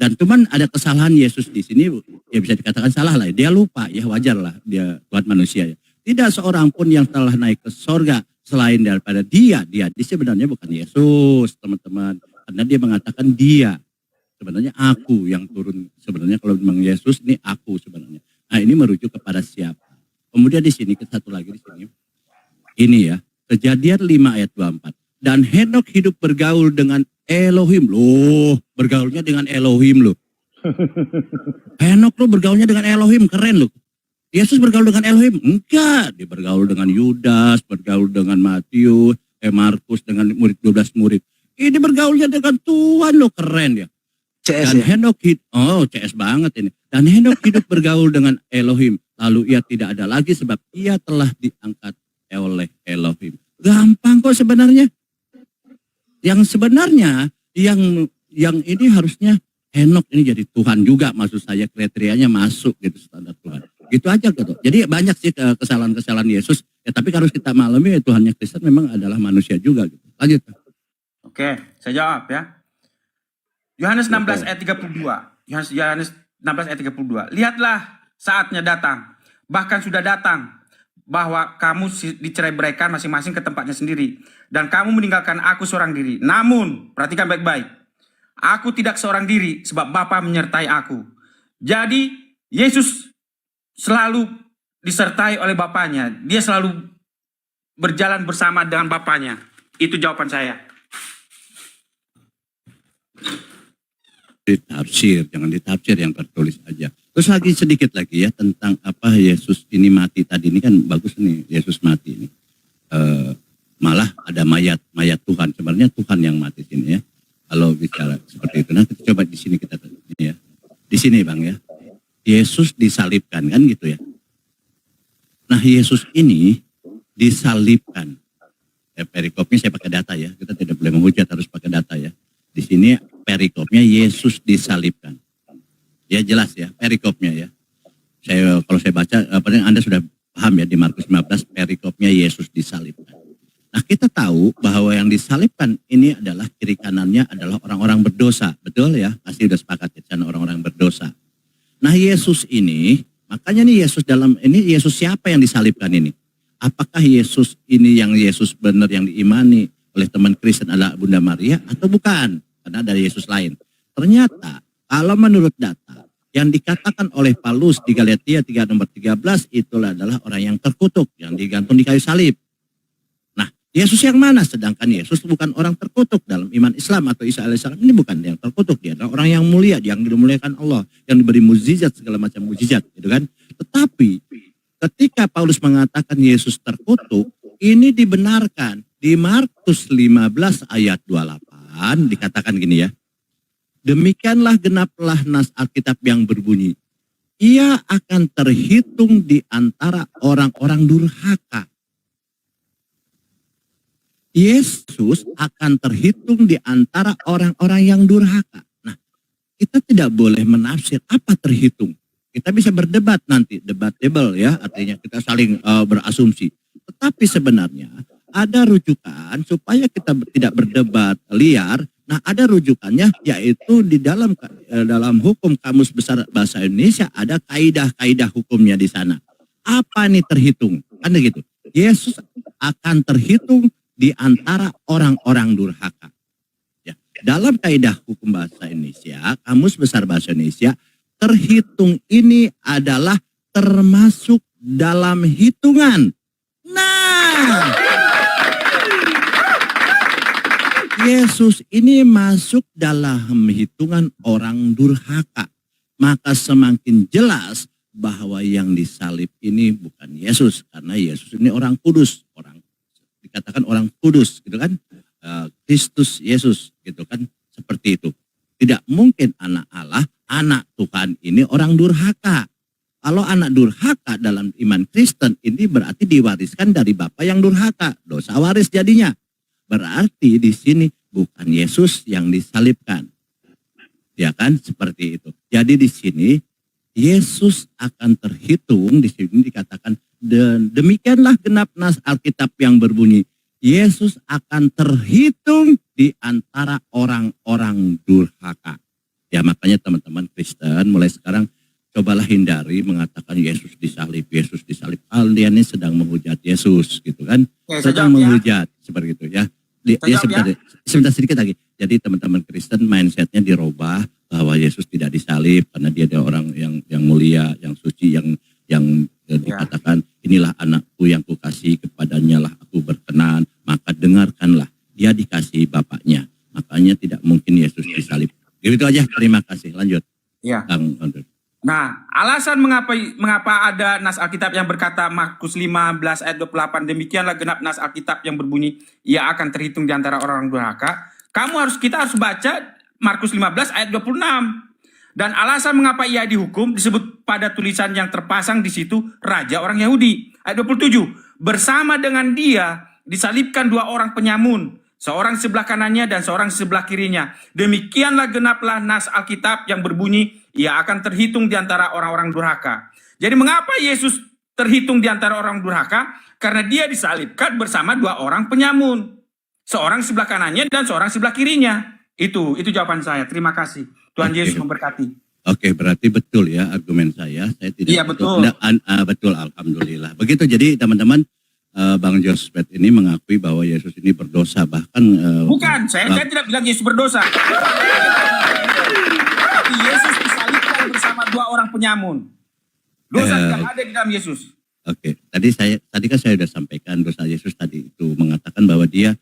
Dan cuman ada kesalahan Yesus di sini, ya bisa dikatakan salah lah. Dia lupa, ya wajar lah, dia Tuhan manusia. Ya. Tidak seorang pun yang telah naik ke sorga selain daripada dia. Dia sebenarnya bukan Yesus, teman-teman. Karena dia mengatakan dia. Sebenarnya aku yang turun. Sebenarnya kalau memang Yesus, ini aku sebenarnya. Nah ini merujuk kepada siapa. Kemudian di sini, satu lagi di sini. Ini ya, Kejadian 5 ayat 24. Dan Henokh hidup bergaul dengan Elohim. Loh, bergaulnya dengan Elohim loh. Henokh loh bergaulnya dengan Elohim, keren loh. Yesus bergaul dengan Elohim? Enggak, dia bergaul dengan Yudas, bergaul dengan Matius, Markus dengan murid 12 murid. Ini bergaulnya dengan Tuhan loh, keren ya. CS Dan Henokh CS banget ini. Dan Henokh hidup bergaul dengan Elohim. Lalu ia tidak ada lagi sebab ia telah diangkat oleh Elohim. Gampang kok sebenarnya. Yang sebenarnya yang ini harusnya Henokh ini jadi Tuhan juga, maksud saya kriterianya masuk gitu standar Tuhan. Gitu aja gitu. Jadi banyak sih kesalahan-kesalahan Yesus. Ya tapi harus kita malami ya Tuhannya Kristen memang adalah manusia juga gitu. Lanjut. Oke, saya jawab ya. Yohanes 16 ayat 32. Yohanes 16 ayat 32. Lihatlah saatnya datang. Bahkan sudah datang. Bahwa kamu dicerai-beraikan masing-masing ke tempatnya sendiri. Dan kamu meninggalkan aku seorang diri. Namun, perhatikan baik-baik. Aku tidak seorang diri sebab Bapa menyertai aku. Jadi, Yesus selalu disertai oleh Bapanya. Dia selalu berjalan bersama dengan Bapanya. Itu jawaban saya. Ditafsir, jangan ditafsir yang tertulis aja. Terus lagi sedikit lagi ya tentang apa Yesus ini mati tadi ini kan bagus nih Yesus mati ini. Malah ada mayat Tuhan, sebenarnya Tuhan yang mati sini ya. Kalau bicara seperti itu, nah kita coba di sini kita ini ya. Di sini Bang ya. Yesus disalibkan kan gitu ya. Nah Yesus ini disalibkan. Perikopnya saya pakai data ya. Kita tidak boleh menghujat, harus pakai data ya. Di sini perikopnya Yesus disalibkan. Ya jelas ya perikopnya ya. Kalau saya baca, Anda sudah paham ya di Markus 15 perikopnya Yesus disalibkan. Nah kita tahu bahwa yang disalibkan ini adalah kiri kanannya adalah orang-orang berdosa. Betul ya? Pasti sudah sepakat ya, orang-orang berdosa. Nah Yesus ini, makanya nih Yesus siapa yang disalibkan ini? Apakah Yesus ini yang Yesus benar yang diimani oleh teman Kristen adalah Bunda Maria atau bukan? Karena ada Yesus lain. Ternyata kalau menurut data yang dikatakan oleh Paulus di Galatia 3 nomor 13 itulah adalah orang yang terkutuk yang digantung di kayu salib. Nah Yesus yang mana? Sedangkan Yesus bukan orang terkutuk dalam iman Islam atau Isa alaihissalam ini bukan yang terkutuk, dia adalah orang yang mulia, yang dimuliakan Allah, yang diberi mukjizat segala macam mukjizat, gitu kan? Tetapi ketika Paulus mengatakan Yesus terkutuk, ini dibenarkan di Markus 15 ayat 28 dikatakan gini ya. Demikianlah genaplah nas Alkitab yang berbunyi, ia akan terhitung di antara orang-orang durhaka. Yesus akan terhitung di antara orang-orang yang durhaka. Nah, kita tidak boleh menafsir apa terhitung. Kita bisa berdebat nanti, debatable ya, artinya kita saling berasumsi. Tetapi sebenarnya ada rujukan supaya kita tidak berdebat liar. Nah ada rujukannya yaitu di dalam hukum Kamus Besar Bahasa Indonesia ada kaidah-kaidah hukumnya di sana. Apa nih terhitung? Kan gitu. Yesus akan terhitung di antara orang-orang durhaka. Ya. Dalam kaidah hukum bahasa Indonesia, Kamus Besar Bahasa Indonesia, terhitung ini adalah termasuk dalam hitungan. Nah, Yesus ini masuk dalam hitungan orang durhaka. Maka semakin jelas bahwa yang disalib ini bukan Yesus. Karena Yesus ini orang kudus. Dikatakan orang kudus gitu kan. Kristus Yesus gitu kan. Seperti itu. Tidak mungkin anak Allah, anak Tuhan ini orang durhaka. Kalau anak durhaka dalam iman Kristen ini berarti diwariskan dari Bapa yang durhaka. Dosa waris jadinya. Berarti di sini bukan Yesus yang disalibkan. Ya kan? Seperti itu. Jadi di sini Yesus akan terhitung, di sini dikatakan demikianlah genap nas Alkitab yang berbunyi, Yesus akan terhitung di antara orang-orang durhaka. Ya makanya teman-teman Kristen mulai sekarang cobalah hindari mengatakan Yesus disalib, Yesus disalib. Kalian ini sedang menghujat Yesus gitu kan. Oke, saya Sedang jawab ya. menghujat seperti itu ya. Saya jawab Sebentar sedikit lagi. Jadi teman-teman Kristen mindsetnya dirubah bahwa Yesus tidak disalib karena dia adalah orang yang mulia, yang suci, yang dikatakan inilah anakku yang kukasih, kepadanya lah aku berkenan, maka dengarkanlah. Dia dikasih bapaknya, makanya tidak mungkin Yesus disalib. Gitu aja, terima kasih. Lanjut. Iya. Kang Andre. Nah, alasan mengapa ada nas Alkitab yang berkata Markus 15 ayat 28, demikianlah genap nas Alkitab yang berbunyi, ia akan terhitung di antara orang durhaka. Kita harus baca Markus 15 ayat 26. Dan alasan mengapa ia dihukum disebut pada tulisan yang terpasang di situ raja orang Yahudi. Ayat 27, bersama dengan dia disalibkan dua orang penyamun, seorang sebelah kanannya dan seorang sebelah kirinya. Demikianlah genaplah nas Alkitab yang berbunyi, ia akan terhitung di antara orang-orang durhaka. Jadi mengapa Yesus terhitung di antara orang durhaka? Karena dia disalibkan bersama dua orang penyamun. Seorang sebelah kanannya dan seorang sebelah kirinya. Itu jawaban saya. Terima kasih. Tuhan Yesus memberkati. Oke, berarti betul ya argumen saya. Saya tidak Iya, betul. Betul, alhamdulillah. Begitu, jadi teman-teman, Bang Joseph ini mengakui bahwa Yesus ini berdosa. Bahkan bukan, saya tidak bilang Yesus berdosa. Tapi Yesus disalibkan bersama dua orang penyamun. Dosa tidak ada di dalam Yesus. Oke, tadi kan saya sudah sampaikan dosa Yesus tadi itu mengatakan bahwa dia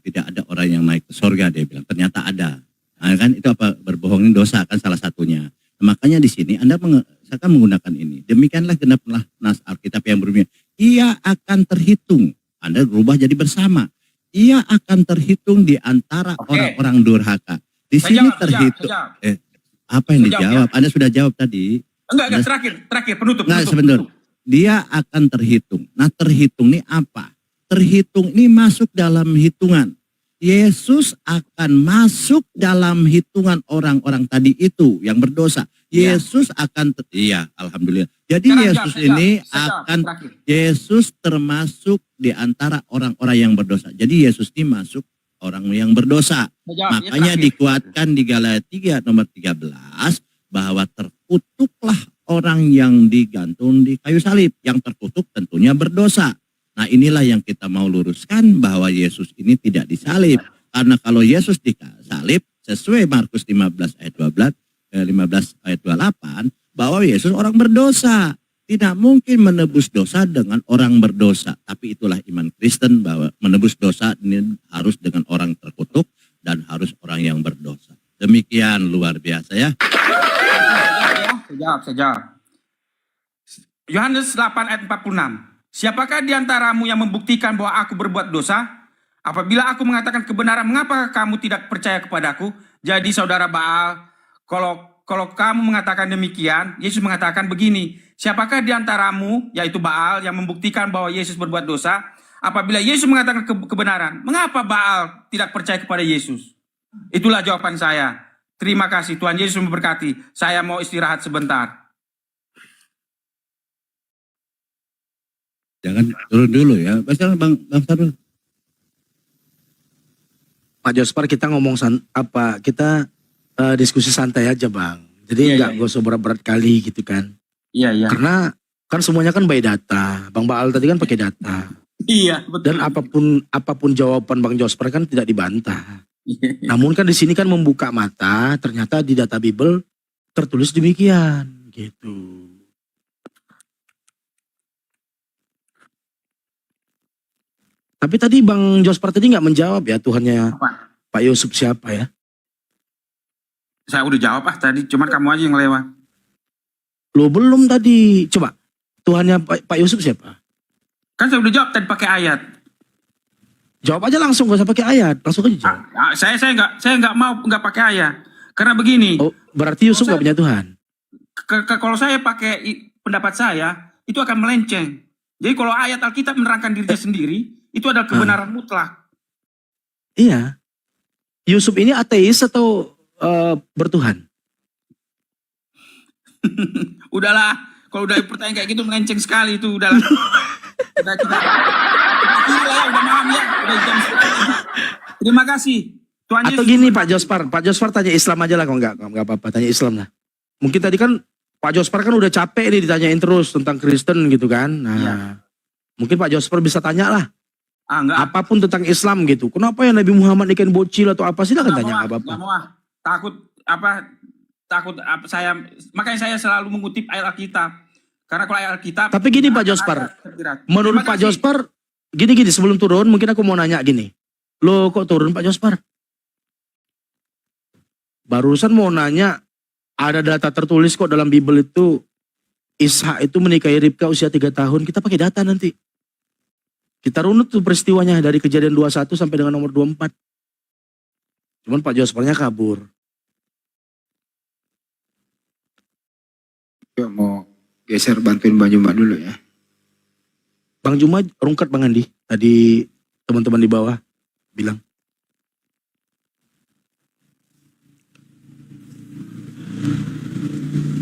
tidak ada orang yang naik ke sorga, dia bilang. Ternyata ada. Nah, kan itu apa, berbohong ini dosa kan salah satunya. Nah, makanya di sini Anda akan menggunakan ini. Demikianlah genaplah nas Alkitab yang berbunyi, ia akan terhitung. Anda berubah jadi bersama. Ia akan terhitung di antara orang-orang durhaka. Di sini terhitung. Apa yang dijawab? Anda sudah jawab tadi. Enggak, terakhir penutup. Sebentar. Dia akan terhitung. Nah, terhitung ini apa? Terhitung ini masuk dalam hitungan. Yesus akan masuk dalam hitungan orang-orang tadi itu yang berdosa. Yesus akan alhamdulillah. Jadi Yesus termasuk di antara orang-orang yang berdosa. Jadi Yesus ini masuk orang yang berdosa. Makanya dikuatkan di Galatia nomor 13 bahwa terkutuklah orang yang digantung di kayu salib. Yang terkutuk tentunya berdosa. Nah, inilah yang kita mau luruskan bahwa Yesus ini tidak disalib. Karena kalau Yesus disalib sesuai Markus 15 ayat 15 ayat 28 bahwa Yesus orang berdosa. Tidak mungkin menebus dosa dengan orang berdosa. Tapi itulah iman Kristen bahwa menebus dosa ini harus dengan orang terkutuk dan harus orang yang berdosa. Demikian, luar biasa ya. Saya jawab. Yohanes 8 ayat 46. Siapakah di antaramu yang membuktikan bahwa aku berbuat dosa? Apabila aku mengatakan kebenaran, mengapa kamu tidak percaya kepadaku? Jadi saudara Baal, kalau kamu mengatakan demikian, Yesus mengatakan begini, siapakah di antaramu, yaitu Baal, yang membuktikan bahwa Yesus berbuat dosa? Apabila Yesus mengatakan kebenaran, mengapa Baal tidak percaya kepada Yesus? Itulah jawaban saya. Terima kasih, Tuhan Yesus memberkati. Saya mau istirahat sebentar. Jangan turun dulu ya. Bang Sarul. Pak Jospar, kita ngomong kita diskusi santai aja, Bang. Jadi nggak usah berat-berat kali gitu kan. Iya. Karena kan semuanya kan by data. Bang Baal tadi kan pakai data. Iya, betul. Dan apapun jawaban Bang Jospar kan tidak dibantah. Namun kan di sini kan membuka mata, ternyata di data Bible tertulis demikian gitu. Tapi tadi Bang Jospar tadi nggak menjawab ya Tuhannya Pak Yusuf siapa ya? Saya udah jawab tadi, cuman kamu aja yang lewat. Lo belum tadi. Coba Tuhannya Pak Yusuf siapa? Kan saya udah jawab tadi pakai ayat. Jawab aja langsung, gak usah pakai ayat, langsung aja jawab. Saya nggak pakai ayat. Karena begini. Oh, berarti Yusuf nggak punya Tuhan. Kalau saya pakai pendapat saya, itu akan melenceng. Jadi kalau ayat Alkitab menerangkan dirinya sendiri, itu adalah kebenaran mutlak. Iya. Yusuf ini ateis atau bertuhan? Udahlah, kalau udah pertanyaan kayak gitu melenceng sekali itu, udahlah. Kita udah malam ya, udah jam 9. Terima kasih. Tuhan Atau Yesus gini Pak Jospar tanya Islam aja lah, kalau enggak apa-apa, tanya Islam lah. Mungkin tadi kan Pak Jospar kan udah capek nih ditanyain terus tentang Kristen gitu kan. Nah, Iya. mungkin Pak Jospar bisa tanya lah, enggak. apapun tentang Islam gitu. Kenapa ya Nabi Muhammad ikan bocil atau apa, silakan Nggak tanya mau, apa-apa. nggak mau. Takut saya, makanya saya selalu mengutip ayat Alkitab. Karena kalau ayat Alkitab. Tapi gini Pak Jospar, menurut Pak Jospar, gini sebelum turun mungkin aku mau nanya gini. Loh kok turun Pak Jospar? Barusan mau nanya, ada data tertulis kok dalam Bible itu, Ishak itu menikahi Ribka usia 3 tahun, kita pakai data nanti. Kita runut tuh peristiwanya dari kejadian 21 sampai dengan nomor 24. Cuman Pak Josparnya kabur. Yuk, mau geser bantuin Bang Juma dulu ya. Bang Juma rungkat Bang Andi, tadi teman-teman di bawah bilang.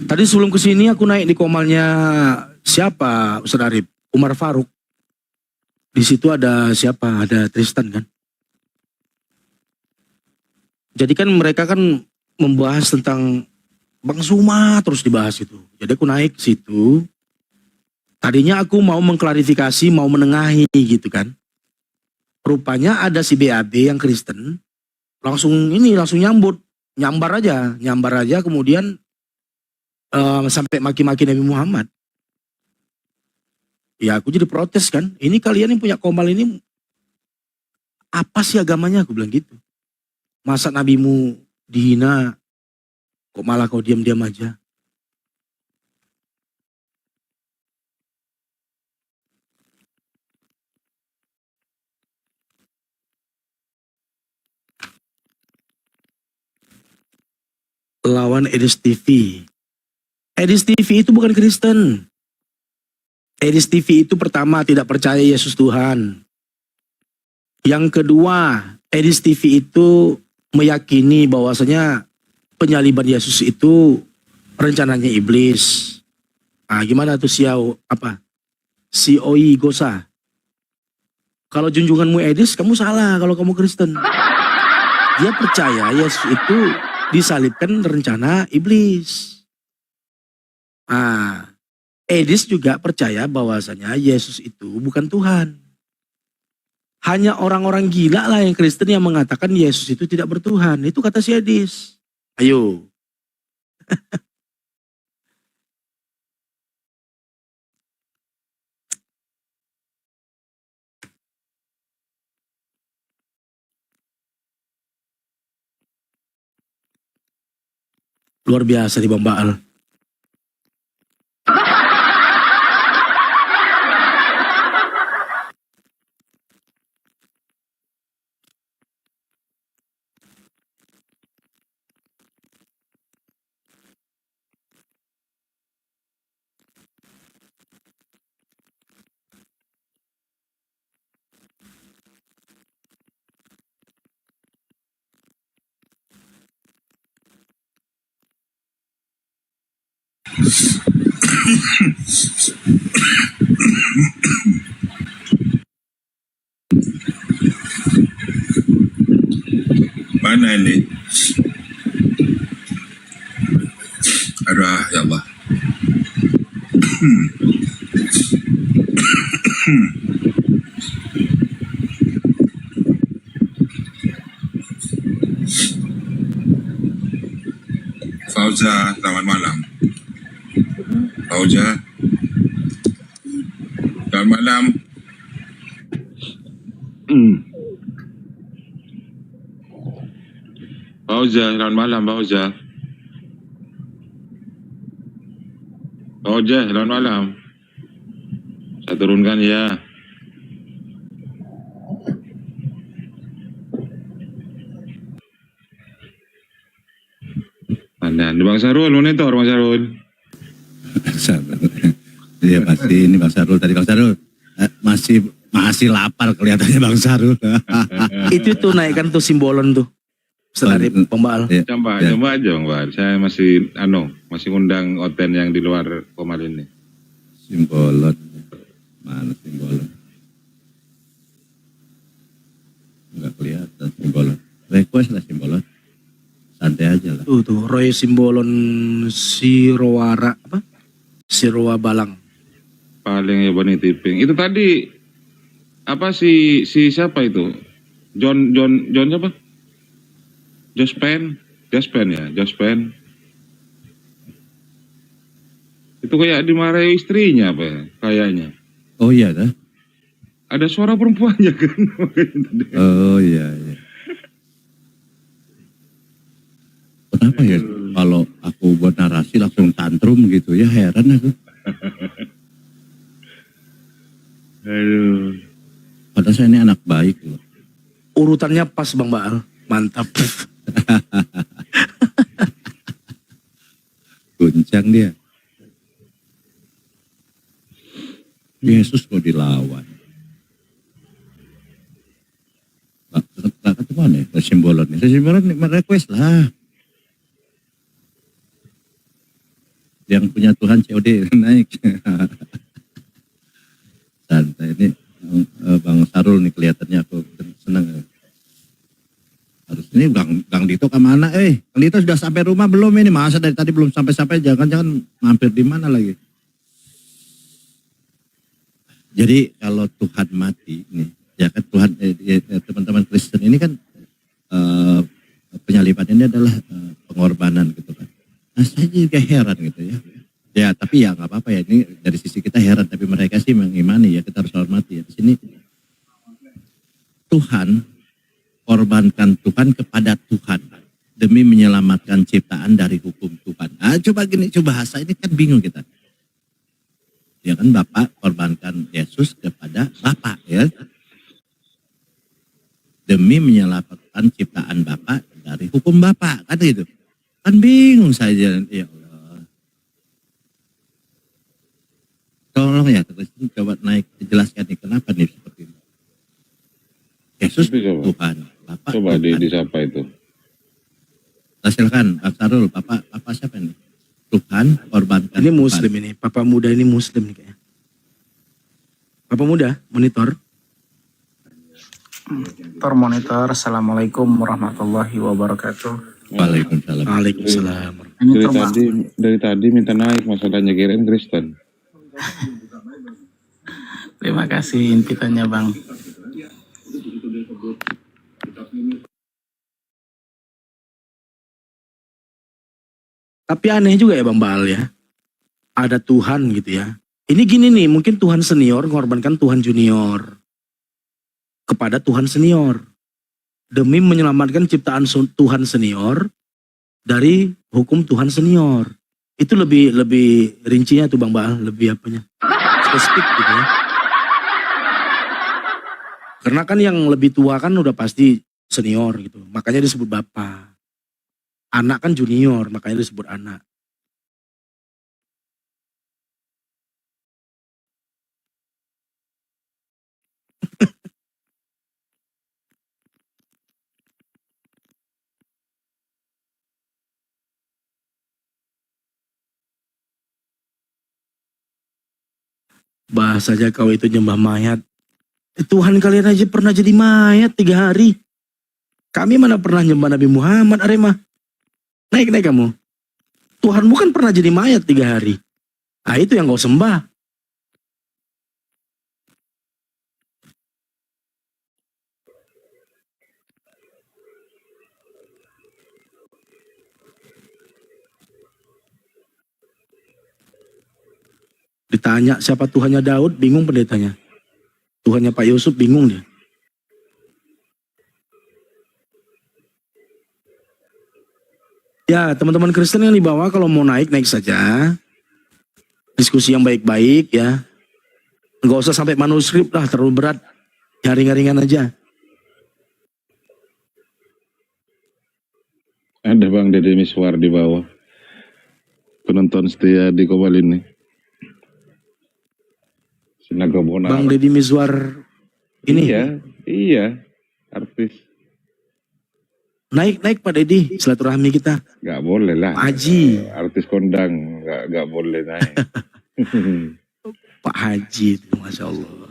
Tadi sebelum kesini aku naik di komalnya siapa Ustaz Arif? Umar Faruk. Di situ ada siapa? Ada Tristan kan? Jadi kan mereka kan membahas tentang Bang Suma terus dibahas itu. Jadi aku naik ke situ. Tadinya aku mau mengklarifikasi, mau menengahi gitu kan. Rupanya ada si BAB yang Kristen. Langsung nyambar aja kemudian sampai maki-maki Nabi Muhammad. Ya aku jadi protes kan. Ini kalian yang punya komal ini apa sih agamanya? Aku bilang gitu. Masa nabimu dihina, kok malah kau diam-diam aja? Lawan Edis TV. Edis TV itu bukan Kristen. Edis TV itu pertama tidak percaya Yesus Tuhan. Yang kedua, Edis TV itu meyakini bahwasanya penyaliban Yesus itu rencananya iblis. Ah, gimana tuh si Oi Gosa? Kalau junjunganmu Edis, kamu salah kalau kamu Kristen. Dia percaya Yesus itu disalibkan rencana iblis. Ah, Edis juga percaya bahwasanya Yesus itu bukan Tuhan. Hanya orang-orang gila lah yang Kristen yang mengatakan Yesus itu tidak bertuhan. Itu kata si Edis. Ayo. Luar biasa di Bang Baal. Mana ini? Aduh, ya Allah. Fauza, selamat malam. Fauza, selamat malam. Fauza, selamat malam Fauza. Fauza, selamat malam. Saya turunkan ya. Mana? Di Bang Sarul, monitor Bang Sarul. Iya pasti ini Bang Sarul tadi. Bang Sarul masih lapar kelihatannya Bang Sarul. Itu tuh naikkan tuh simbolon tuh. Setelah pembaal. Ya, Coba ya. aja Bang Bar. Saya masih ngundang Oten yang di luar komal ini. Simbolon. Mana simbolon? Enggak kelihatan simbolon. request lah Simbolon. Santai aja lah. Tuh Roy Simbolon Sirowara apa? Sirowa Balang. Paling hebat nih tipping. Itu tadi apa si siapa itu? John siapa? Jospen ya, Jospen. Itu kayak dimarahi istrinya apa ya? Kayaknya. Oh iya dah. Ada suara perempuannya kan? Oh iya. Kenapa ya kalau aku buat narasi langsung tantrum gitu ya, heran aku. Aduh. Padahal saya ini anak baik loh. Urutannya pas Bang Baal. Mantap. Guncang dia. Yesus mau dilawan. Gak ketemu nih, Simbolon nih. Simbolon request lah. Yang punya Tuhan COD naik. Santai ini Bang Sarul nih kelihatannya aku senang. Harus ini Bang Dito kemana? Bang Dito sudah sampai rumah belum ini? Masa dari tadi belum sampai-sampai? Jangan-jangan mampir di mana lagi? Jadi kalau Tuhan mati nih, ya kan Tuhan teman-teman Kristen ini kan penyaliban ini adalah pengorbanan gitu kan. Nah saya juga heran gitu ya. Ya tapi ya nggak apa-apa ya, ini dari sisi kita heran, tapi mereka sih mengimani ya, kita harus hormati ya. Di sini Tuhan korbankan Tuhan kepada Tuhan demi menyelamatkan ciptaan dari hukum Tuhan. Nah, coba bahasa ini kan bingung kita. Ya kan Bapak korbankan Yesus kepada Bapak ya. Demi menyelamatkan ciptaan Bapak dari hukum Bapak, kan gitu. Kan bingung saja, ya Allah. Tolong ya, terus coba naik, jelaskan nih kenapa nih seperti ini. Yesus Tuhan, Bapak Coba Tuhan. disapa itu. Silakan, Pak Sarul, Bapak siapa nih? Tuhan korbankan Ini Tuhan. Muslim ini, Papa muda ini Muslim nih kayaknya. Papa muda, monitor. Monitor, Assalamualaikum warahmatullahi wabarakatuh. Waalaikumsalam. Waalaikumsalam. Ini terma- Dari tadi minta naik, masalahnya kirain Kristen. Terima kasih invitannya Bang. Tapi aneh juga ya Bang Baal ya. Ada Tuhan gitu ya. Ini gini nih, mungkin Tuhan senior mengorbankan Tuhan junior. Kepada Tuhan senior. Demi menyelamatkan ciptaan Tuhan senior dari hukum Tuhan senior. Itu lebih rincinya tuh Bang Baal, lebih apanya? Spesifik gitu ya. Karena kan yang lebih tua kan udah pasti senior gitu. Makanya disebut bapak. Anak kan junior, makanya disebut anak. Bahasanya kau itu nyembah mayat. Tuhan kalian aja pernah jadi mayat 3 hari. Kami mana pernah nyembah Nabi Muhammad, Arema. Naik kamu. Tuhanmu kan pernah jadi mayat 3 hari. Nah itu yang kau sembah. Ditanya siapa Tuhannya Daud, bingung pendetanya. Tuhannya Pak Yusuf, bingung dia. Ya teman-teman Kristen yang di bawah kalau mau naik saja. Diskusi yang baik-baik ya. Nggak usah sampai manuskrip lah, terlalu berat. Ya ringan-ringan aja. Ada Bang Deddy Miswar di bawah. Penonton setia di Kobal ini. Sinaga Bonar. Bang Deddy Mizwar ini. Iya. Artis. Naik Pak Deddy, silaturahmi kita. Gak boleh lah. Pak Haji. Artis kondang gak boleh naik. Pak Haji itu, Masya Allah.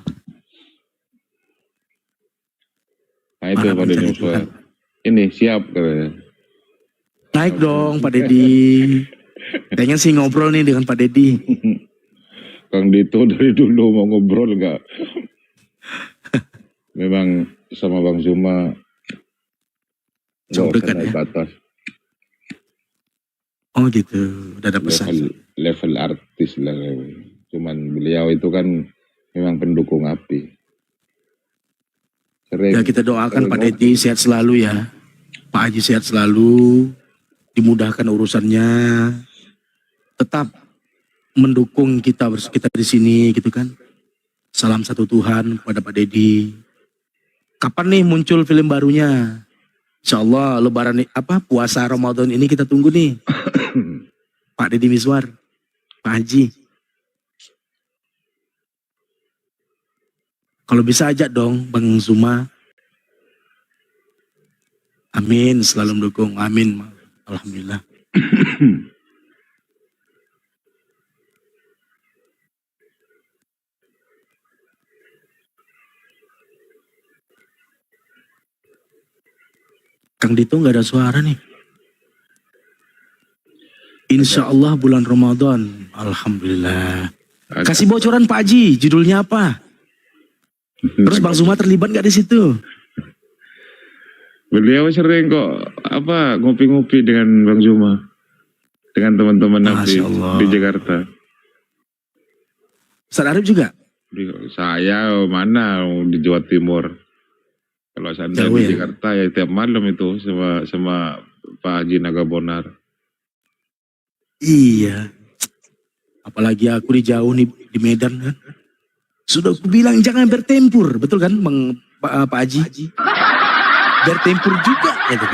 Nah itu Mana Pak Deddy mencari Miswar. Tuhan? ini siap katanya. Naik dong Pak Dedi. Pengen sih ngobrol nih dengan Pak Dedi. Kang Dito dari dulu mau ngobrol nggak? Memang sama Bang Zuma nggak Cukup usah dekat naik ya. ke atas. Oh gitu, udah ada pesan. Level artis lah. Cuman beliau itu kan memang pendukung api. Sering. Ya kita doakan sering Pak ngopi. Dedi sehat selalu ya. Pak Haji sehat selalu, dimudahkan urusannya. Tetap mendukung kita di sini gitu kan. Salam satu Tuhan kepada Pak Dedi. Kapan nih muncul film barunya? Insya Allah Lebaran puasa Ramadan ini kita tunggu nih. Pak Deddy Mizwar, Pak Haji. Kalau bisa ajak dong Bang Zuma. Amin, selalu mendukung. Amin. Alhamdulillah. Kang Dito nggak ada suara nih. Insya Allah bulan Ramadan. Alhamdulillah. Kasih bocoran Pak Haji, judulnya apa? Terus Bang Zuma terlibat nggak di situ? Beliau sering kok ngopi-ngopi dengan Bang Zuma, dengan teman-teman api Masya Allah. di Jakarta. Ustaz Arif juga? Saya mana di Jawa Timur. Kalau saya Jauh di ya? Jakarta ya tiap malam itu sama Pak Haji Nagabonar. Iya. Apalagi aku di jauh nih di Medan kan. Sudah aku bilang jangan bertempur, betul kan Pak Haji? Bertempur juga gitu.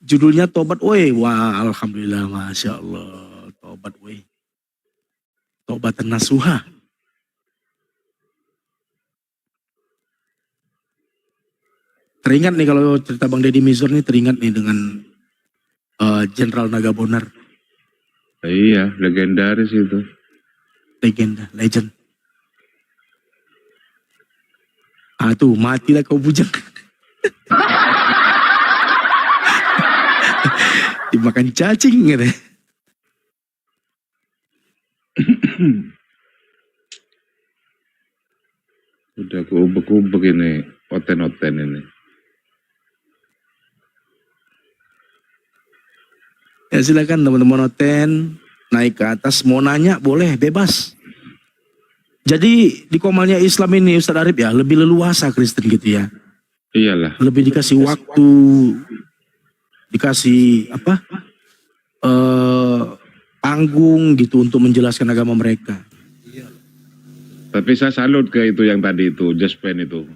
Judulnya Tobat Woi. Wah, alhamdulillah, masya Allah. Tobat Woi. Tobatan nasuha. Teringat nih kalau cerita Bang Deddy Mizwar nih, teringat nih dengan Jenderal Nagabonar. Iya, legendaris itu. Legenda, legend. Ah tuh, matilah kau bujang. Dimakan cacing gitu. Udah kubek-kubek ini, oten-oten ini. Ya silakan teman-teman Oten naik ke atas, mau nanya boleh, bebas. Jadi di Komalnya Islam ini Ustaz Arif ya, lebih leluasa Kristen gitu ya. Iyalah. Lebih dikasih waktu, dikasih panggung gitu untuk menjelaskan agama mereka. Tapi saya salut ke itu yang tadi itu, Jaspen itu.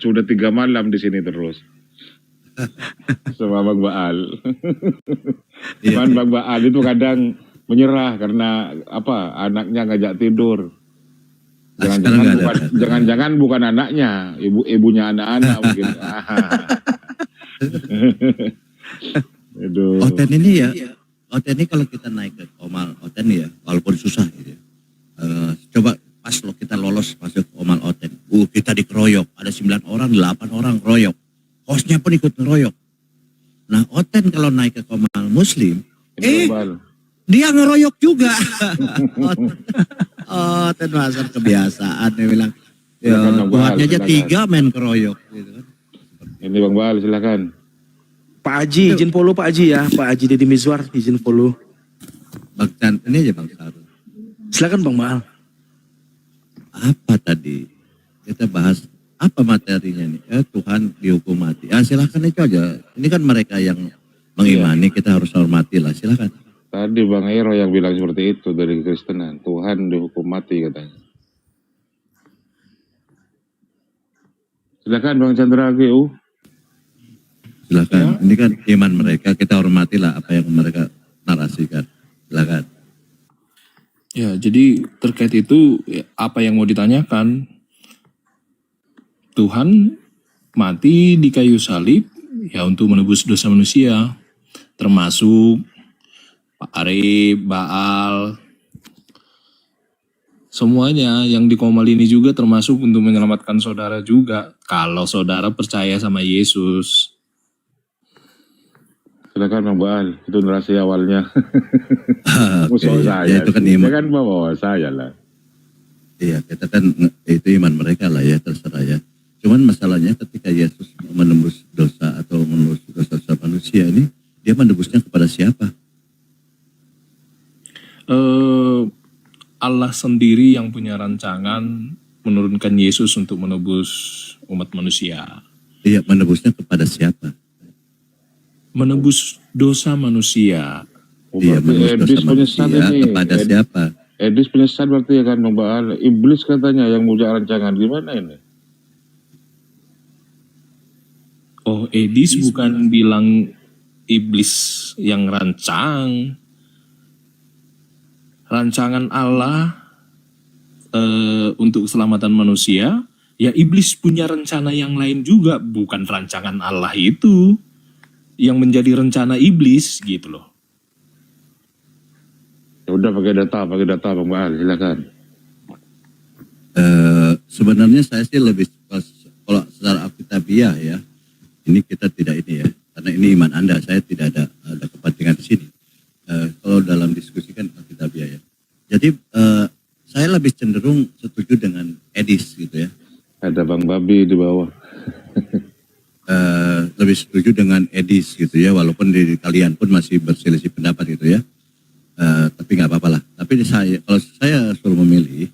Sudah 3 malam di sini terus. Sama Bang Baal. Cuman Bang Baal itu kadang menyerah karena anaknya ngajak tidur. Jangan-jangan bukan anaknya, ibunya anak-anak mungkin. Aduh. Oten ini kalau kita naik ke Komal Oten ya, walaupun susah gitu ya. Coba pas kita lolos masuk Komal Oten, kita dikeroyok, ada 9 orang, 8 orang keroyok. Hostnya pun ikut ngeroyok. Nah Oten kalau naik ke Komal Muslim, dia ngeroyok juga. Oten masa kebiasaan, dia bilang, Tuhannya aja 3 main keroyok. Gitu kan. Ini Bang Baal silakan. Pak Haji, izin follow Pak Haji ya, Pak Haji Deddy Mizwar, izin follow. Bang Chan, ini aja Bang Sarul. Silakan Bang Baal. Apa tadi? Kita bahas apa materinya nih? Tuhan dihukum mati. Silakan itu aja. Ini kan mereka yang mengimani, kita harus hormati lah. Silakan. Tadi Bang Ero yang bilang seperti itu dari Kristenan. Tuhan dihukum mati katanya. Silakan Bang Chandra GU. Silakan. Ini kan iman mereka, kita hormatilah apa yang mereka narasikan. Silakan. Ya, jadi terkait itu apa yang mau ditanyakan? Tuhan mati di kayu salib ya untuk menebus dosa manusia, termasuk Pak Arif, Baal, Semuanya yang di Komal ini juga termasuk untuk menyelamatkan saudara juga. Kalau saudara percaya sama Yesus. Silakan Bang Baal, itu narasi awalnya. Oke, Musuh ya, saya. itu kan Dia iman. kan bawa saya lah. Iya, kita kan itu iman mereka lah ya, terserah ya. Cuman masalahnya ketika Yesus menembus dosa atau menembus dosa manusia ini, dia menembusnya kepada siapa? Allah sendiri yang punya rancangan menurunkan Yesus untuk menebus umat manusia. Iya, menebusnya kepada siapa? Menebus dosa manusia. Iya, menebus dosa manusia kepada siapa? Iblis penyesat berarti ya kan Bang Baal. Iblis katanya yang punya rancangan. Gimana ini? Oh, Edis bukan bilang iblis yang rancang. Rancangan Allah untuk keselamatan manusia, ya iblis punya rencana yang lain juga, bukan rancangan Allah itu yang menjadi rencana iblis gitu loh. Ya udah pakai data Bang Baal, silakan. Sebenarnya saya sih lebih kalau secara alkitabiah ya, ini kita tidak ini ya, karena ini iman Anda, saya tidak ada kepentingan di sini. Kalau dalam diskusi kan alkitabiah ya. Jadi saya lebih cenderung setuju dengan Edis gitu ya. Ada Bang Babi di bawah. Lebih setuju dengan Edis gitu ya, walaupun di kalian pun masih berselisih pendapat gitu ya. Tapi nggak apa-apa lah. Tapi kalau saya suruh memilih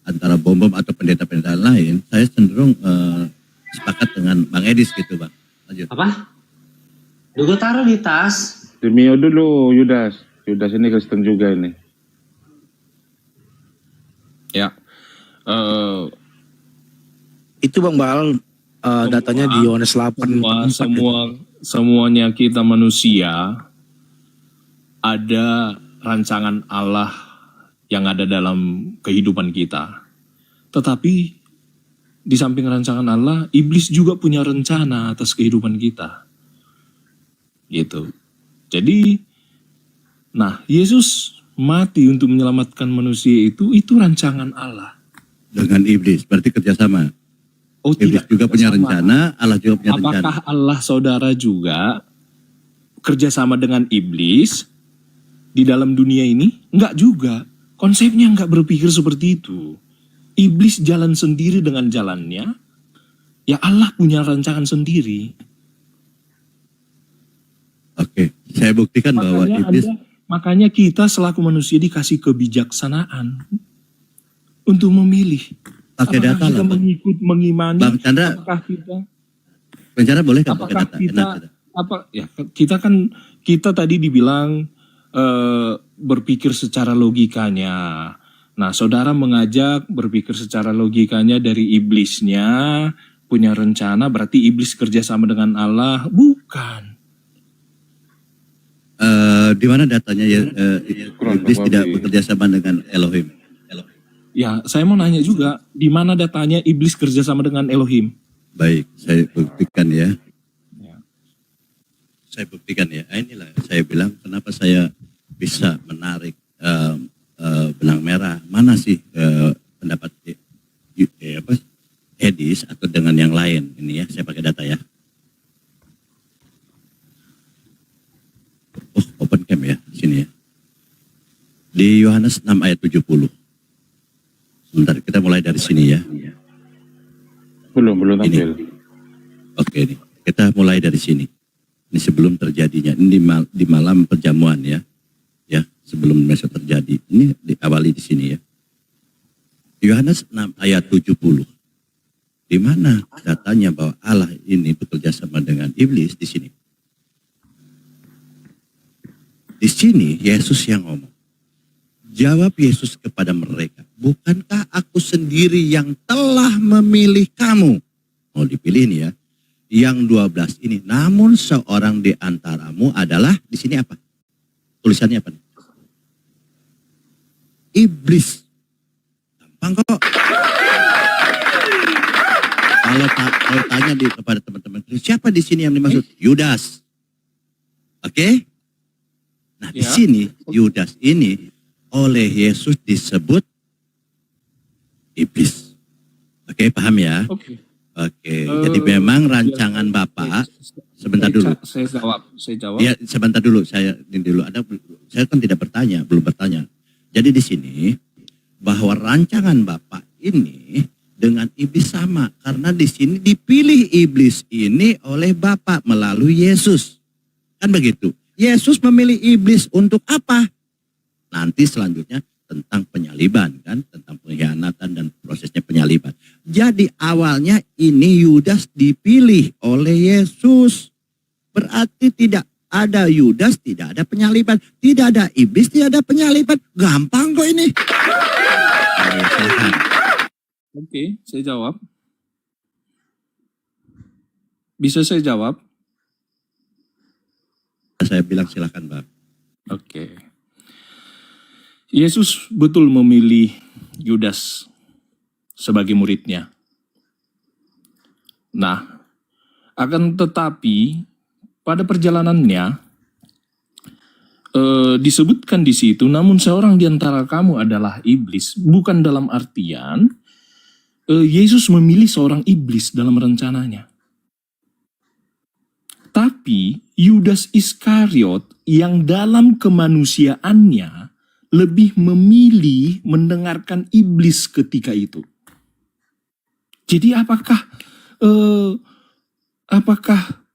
antara bom atau pendeta-pendeta lain, saya cenderung sepakat dengan Bang Edis gitu Bang. Lanjut. Apa? Gue taruh di tas. Di Mio dulu, Yudas. Yudas ini Kristen juga ini. Ya, Itu Bang Baal datanya di Yohanes 8. semuanya kita manusia ada rancangan Allah yang ada dalam kehidupan kita. Tetapi di samping rancangan Allah, iblis juga punya rencana atas kehidupan kita. Gitu. Jadi, nah Yesus mati untuk menyelamatkan manusia itu rancangan Allah. Dengan iblis, berarti kerjasama. Oh, Iblis tidak juga punya kerjasama. rencana, Allah juga punya rencana. Apakah Allah saudara juga kerjasama dengan iblis di dalam dunia ini? Enggak juga. Konsepnya enggak berpikir seperti itu. Iblis jalan sendiri dengan jalannya. Ya Allah punya rancangan sendiri. Oke, saya buktikan bahwa iblis Makanya kita selaku manusia dikasih kebijaksanaan untuk memilih. pakai Apakah data kita lah Bang. mengikut, mengimani, Bang Chandra, apakah kita rencana boleh kan pakai apakah data? kita Enak, ya kita tadi dibilang berpikir secara logikanya. Nah, saudara mengajak berpikir secara logikanya dari iblisnya punya rencana, berarti iblis kerjasama dengan Allah? Bukan. di mana datanya ya iblis tidak bekerja sama dengan Elohim? Ya, saya mau nanya juga, di mana datanya iblis kerjasama dengan Elohim? Baik, saya buktikan ya. Saya buktikan ya. Inilah saya bilang kenapa saya bisa menarik benang merah. Mana sih pendapat Edis atau dengan yang lain? Ini ya, saya pakai data ya. Oh, open cam ya, sini ya. Di Yohanes 6 ayat 70. Sebentar, kita mulai dari sini ya. Belum tampil. Oke nih, kita mulai dari sini. Ini sebelum terjadinya, ini di malam perjamuan ya. Ya, sebelum besok terjadi. Ini diawali di sini ya. Yohanes 6 ayat 70. Di mana datanya bahwa Allah ini bekerja sama dengan iblis di sini. Di sini Yesus yang ngomong. Jawab Yesus kepada mereka, bukankah aku sendiri yang telah memilih kamu? Mau dipilih nih ya. Yang 12 ini, namun seorang di antaramu adalah, di sini apa? Tulisannya apa nih? Iblis. Gampang kok. Kalau tanya kepada teman-teman, siapa di sini yang dimaksud? Yudas. Oke? Nah, di sini Yudas ini oleh Yesus disebut iblis. Oke, paham ya? Oke. Oke, jadi memang rancangan ya, Bapak, sebentar dulu. Saya jawab. Ya, sebentar dulu. Ini dulu. Saya kan tidak bertanya, belum bertanya. Jadi di sini bahwa rancangan Bapak ini dengan iblis sama, karena di sini dipilih iblis ini oleh Bapak melalui Yesus. Kan begitu. Yesus memilih iblis untuk apa? Nanti selanjutnya tentang penyaliban, kan, tentang pengkhianatan dan prosesnya penyaliban. Jadi awalnya ini Yudas dipilih oleh Yesus. Berarti tidak ada Yudas, tidak ada penyaliban, tidak ada iblis, tidak ada penyaliban. Gampang kok ini. Oke, saya jawab. Bisa saya jawab? Saya bilang silakan, Bang. Oke. Yesus betul memilih Yudas sebagai muridnya. Nah, akan tetapi pada perjalanannya disebutkan di situ, namun seorang di antara kamu adalah iblis. Bukan dalam artian Yesus memilih seorang iblis dalam rencananya. Tapi Yudas Iskariot yang dalam kemanusiaannya lebih memilih mendengarkan iblis ketika itu. Jadi apakah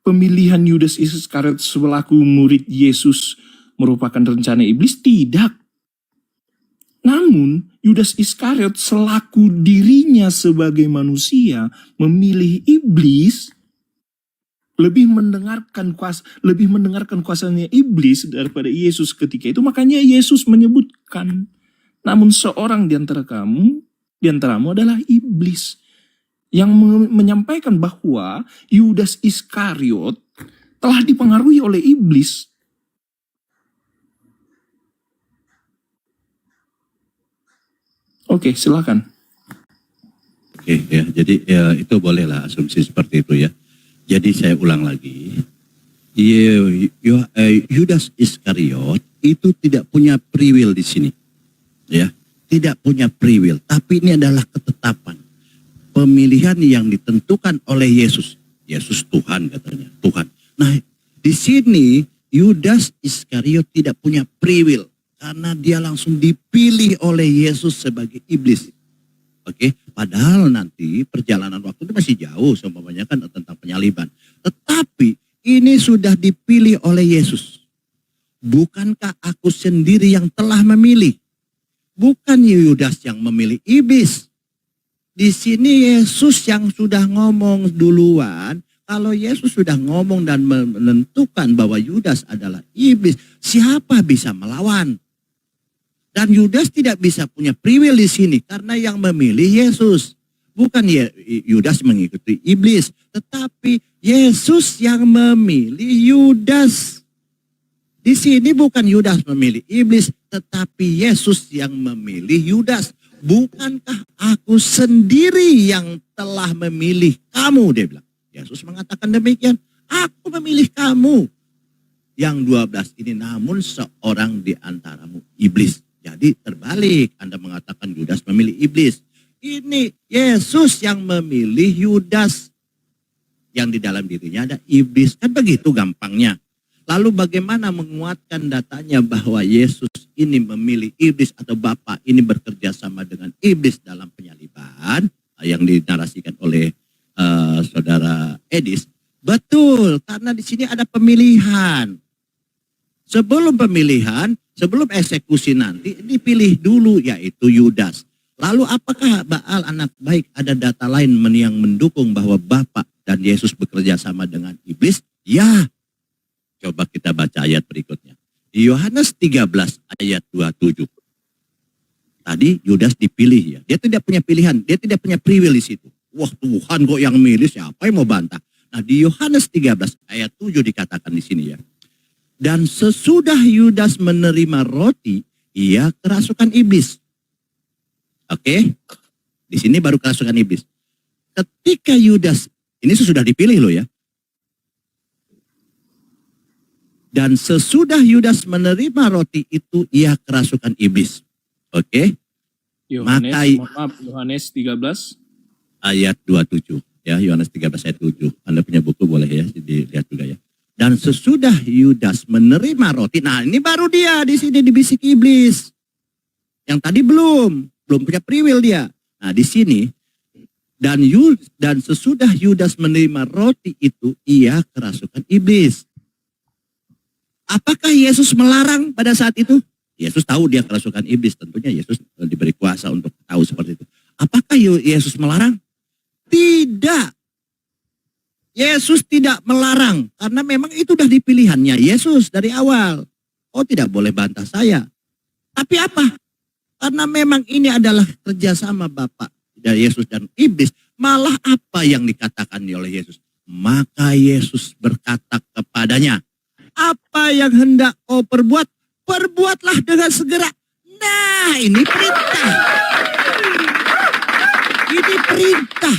pemilihan Yudas Iskariot selaku murid Yesus merupakan rencana iblis? Tidak. Namun Yudas Iskariot selaku dirinya sebagai manusia memilih iblis, lebih mendengarkan kuasanya iblis daripada Yesus ketika itu. Makanya Yesus menyebutkan, namun seorang di antaramu adalah iblis, yang menyampaikan bahwa Yudas Iskariot telah dipengaruhi oleh iblis. Oke, silakan. Oke, ya, jadi ya, itu bolehlah asumsi seperti itu ya. Jadi saya ulang lagi, Yudas Iskariot itu tidak punya free will di sini, ya, tidak punya free will. Tapi ini adalah ketetapan, pemilihan yang ditentukan oleh Yesus. Yesus Tuhan katanya, Tuhan. Nah, di sini Yudas Iskariot tidak punya free will karena dia langsung dipilih oleh Yesus sebagai iblis. Oke, padahal nanti perjalanan waktu itu masih jauh, seumpamanya kan tentang penyaliban. Tetapi ini sudah dipilih oleh Yesus. Bukankah aku sendiri yang telah memilih? Bukan Yudas yang memilih iblis. Di sini Yesus yang sudah ngomong duluan. Kalau Yesus sudah ngomong dan menentukan bahwa Yudas adalah iblis, siapa bisa melawan? Dan Yudas tidak bisa punya free will di sini karena yang memilih Yesus. Bukan Yudas mengikuti iblis, tetapi Yesus yang memilih Yudas. Di sini bukan Yudas memilih iblis, tetapi Yesus yang memilih Yudas. Bukankah aku sendiri yang telah memilih kamu, dia bilang. Yesus mengatakan demikian, aku memilih kamu. Yang 12 ini namun seorang di antaramu iblis. Jadi terbalik, Anda mengatakan Yudas memilih iblis. Ini Yesus yang memilih Yudas. Yang di dalam dirinya ada iblis. Kan begitu gampangnya. Lalu bagaimana menguatkan datanya bahwa Yesus ini memilih iblis atau Bapa ini bekerja sama dengan iblis dalam penyaliban yang dinarasikan oleh saudara Edis. Betul, karena di sini ada pemilihan. Sebelum pemilihan, sebelum eksekusi nanti dipilih dulu yaitu Yudas. Lalu apakah Baal anak baik ada data lain yang mendukung bahwa Bapa dan Yesus bekerja sama dengan iblis? Ya. Coba kita baca ayat berikutnya. Di Yohanes 13 ayat 27. Tadi Yudas dipilih ya. Dia tidak punya pilihan, dia tidak punya free will di situ. Wah, Tuhan kok yang milih, siapa yang mau bantah? Nah, di Yohanes 13 ayat 7 dikatakan di sini ya. Dan sesudah Yudas menerima roti, ia kerasukan iblis. Oke? Di sini baru kerasukan iblis. Ketika Yudas, ini sudah dipilih loh ya. Dan sesudah Yudas menerima roti itu, ia kerasukan iblis. Oke? Yohanes 13 ayat 27 ya, Yohanes 13 ayat 7. Anda punya buku boleh ya dilihat juga ya. Dan sesudah Yudas menerima roti, nah ini baru dia di sini dibisik iblis. Yang tadi belum punya free will dia. Nah di sini dan sesudah Yudas menerima roti itu, ia kerasukan iblis. Apakah Yesus melarang pada saat itu? Yesus tahu dia kerasukan iblis, tentunya Yesus diberi kuasa untuk tahu seperti itu. Apakah Yesus melarang? Tidak. Yesus tidak melarang, karena memang itu sudah dipilihannya Yesus dari awal. Oh, tidak boleh bantah saya. Tapi apa? Karena memang ini adalah kerjasama Bapa dari Yesus dan iblis. Malah apa yang dikatakan oleh Yesus? Maka Yesus berkata kepadanya, apa yang hendak kau perbuat, perbuatlah dengan segera. Nah, ini perintah. Ini perintah.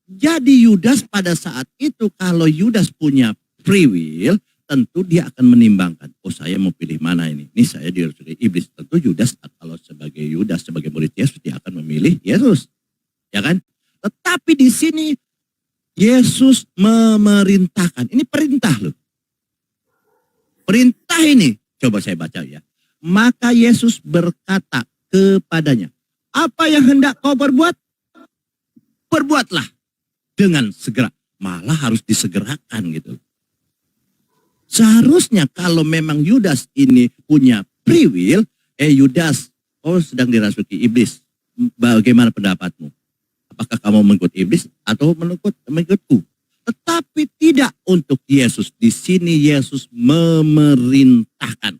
Jadi Yudas pada saat itu, kalau Yudas punya free will, tentu dia akan menimbangkan, oh saya mau pilih mana ini? Ini saya dirasuki iblis. Tentu Yudas, kalau sebagai Yudas, sebagai murid Yesus, dia akan memilih Yesus. Ya kan? Tetapi di sini Yesus memerintahkan. Ini perintah loh. Perintah ini, coba saya baca ya. Maka Yesus berkata kepadanya, apa yang hendak kau perbuat? Perbuatlah dengan segera. Malah harus disegerakan gitu. Seharusnya kalau memang Yudas ini punya free will, Yudas, kau sedang dirasuki iblis. Bagaimana pendapatmu? Apakah kamu mengikut iblis atau mengikutku? Tetapi tidak untuk Yesus. Di sini Yesus memerintahkan.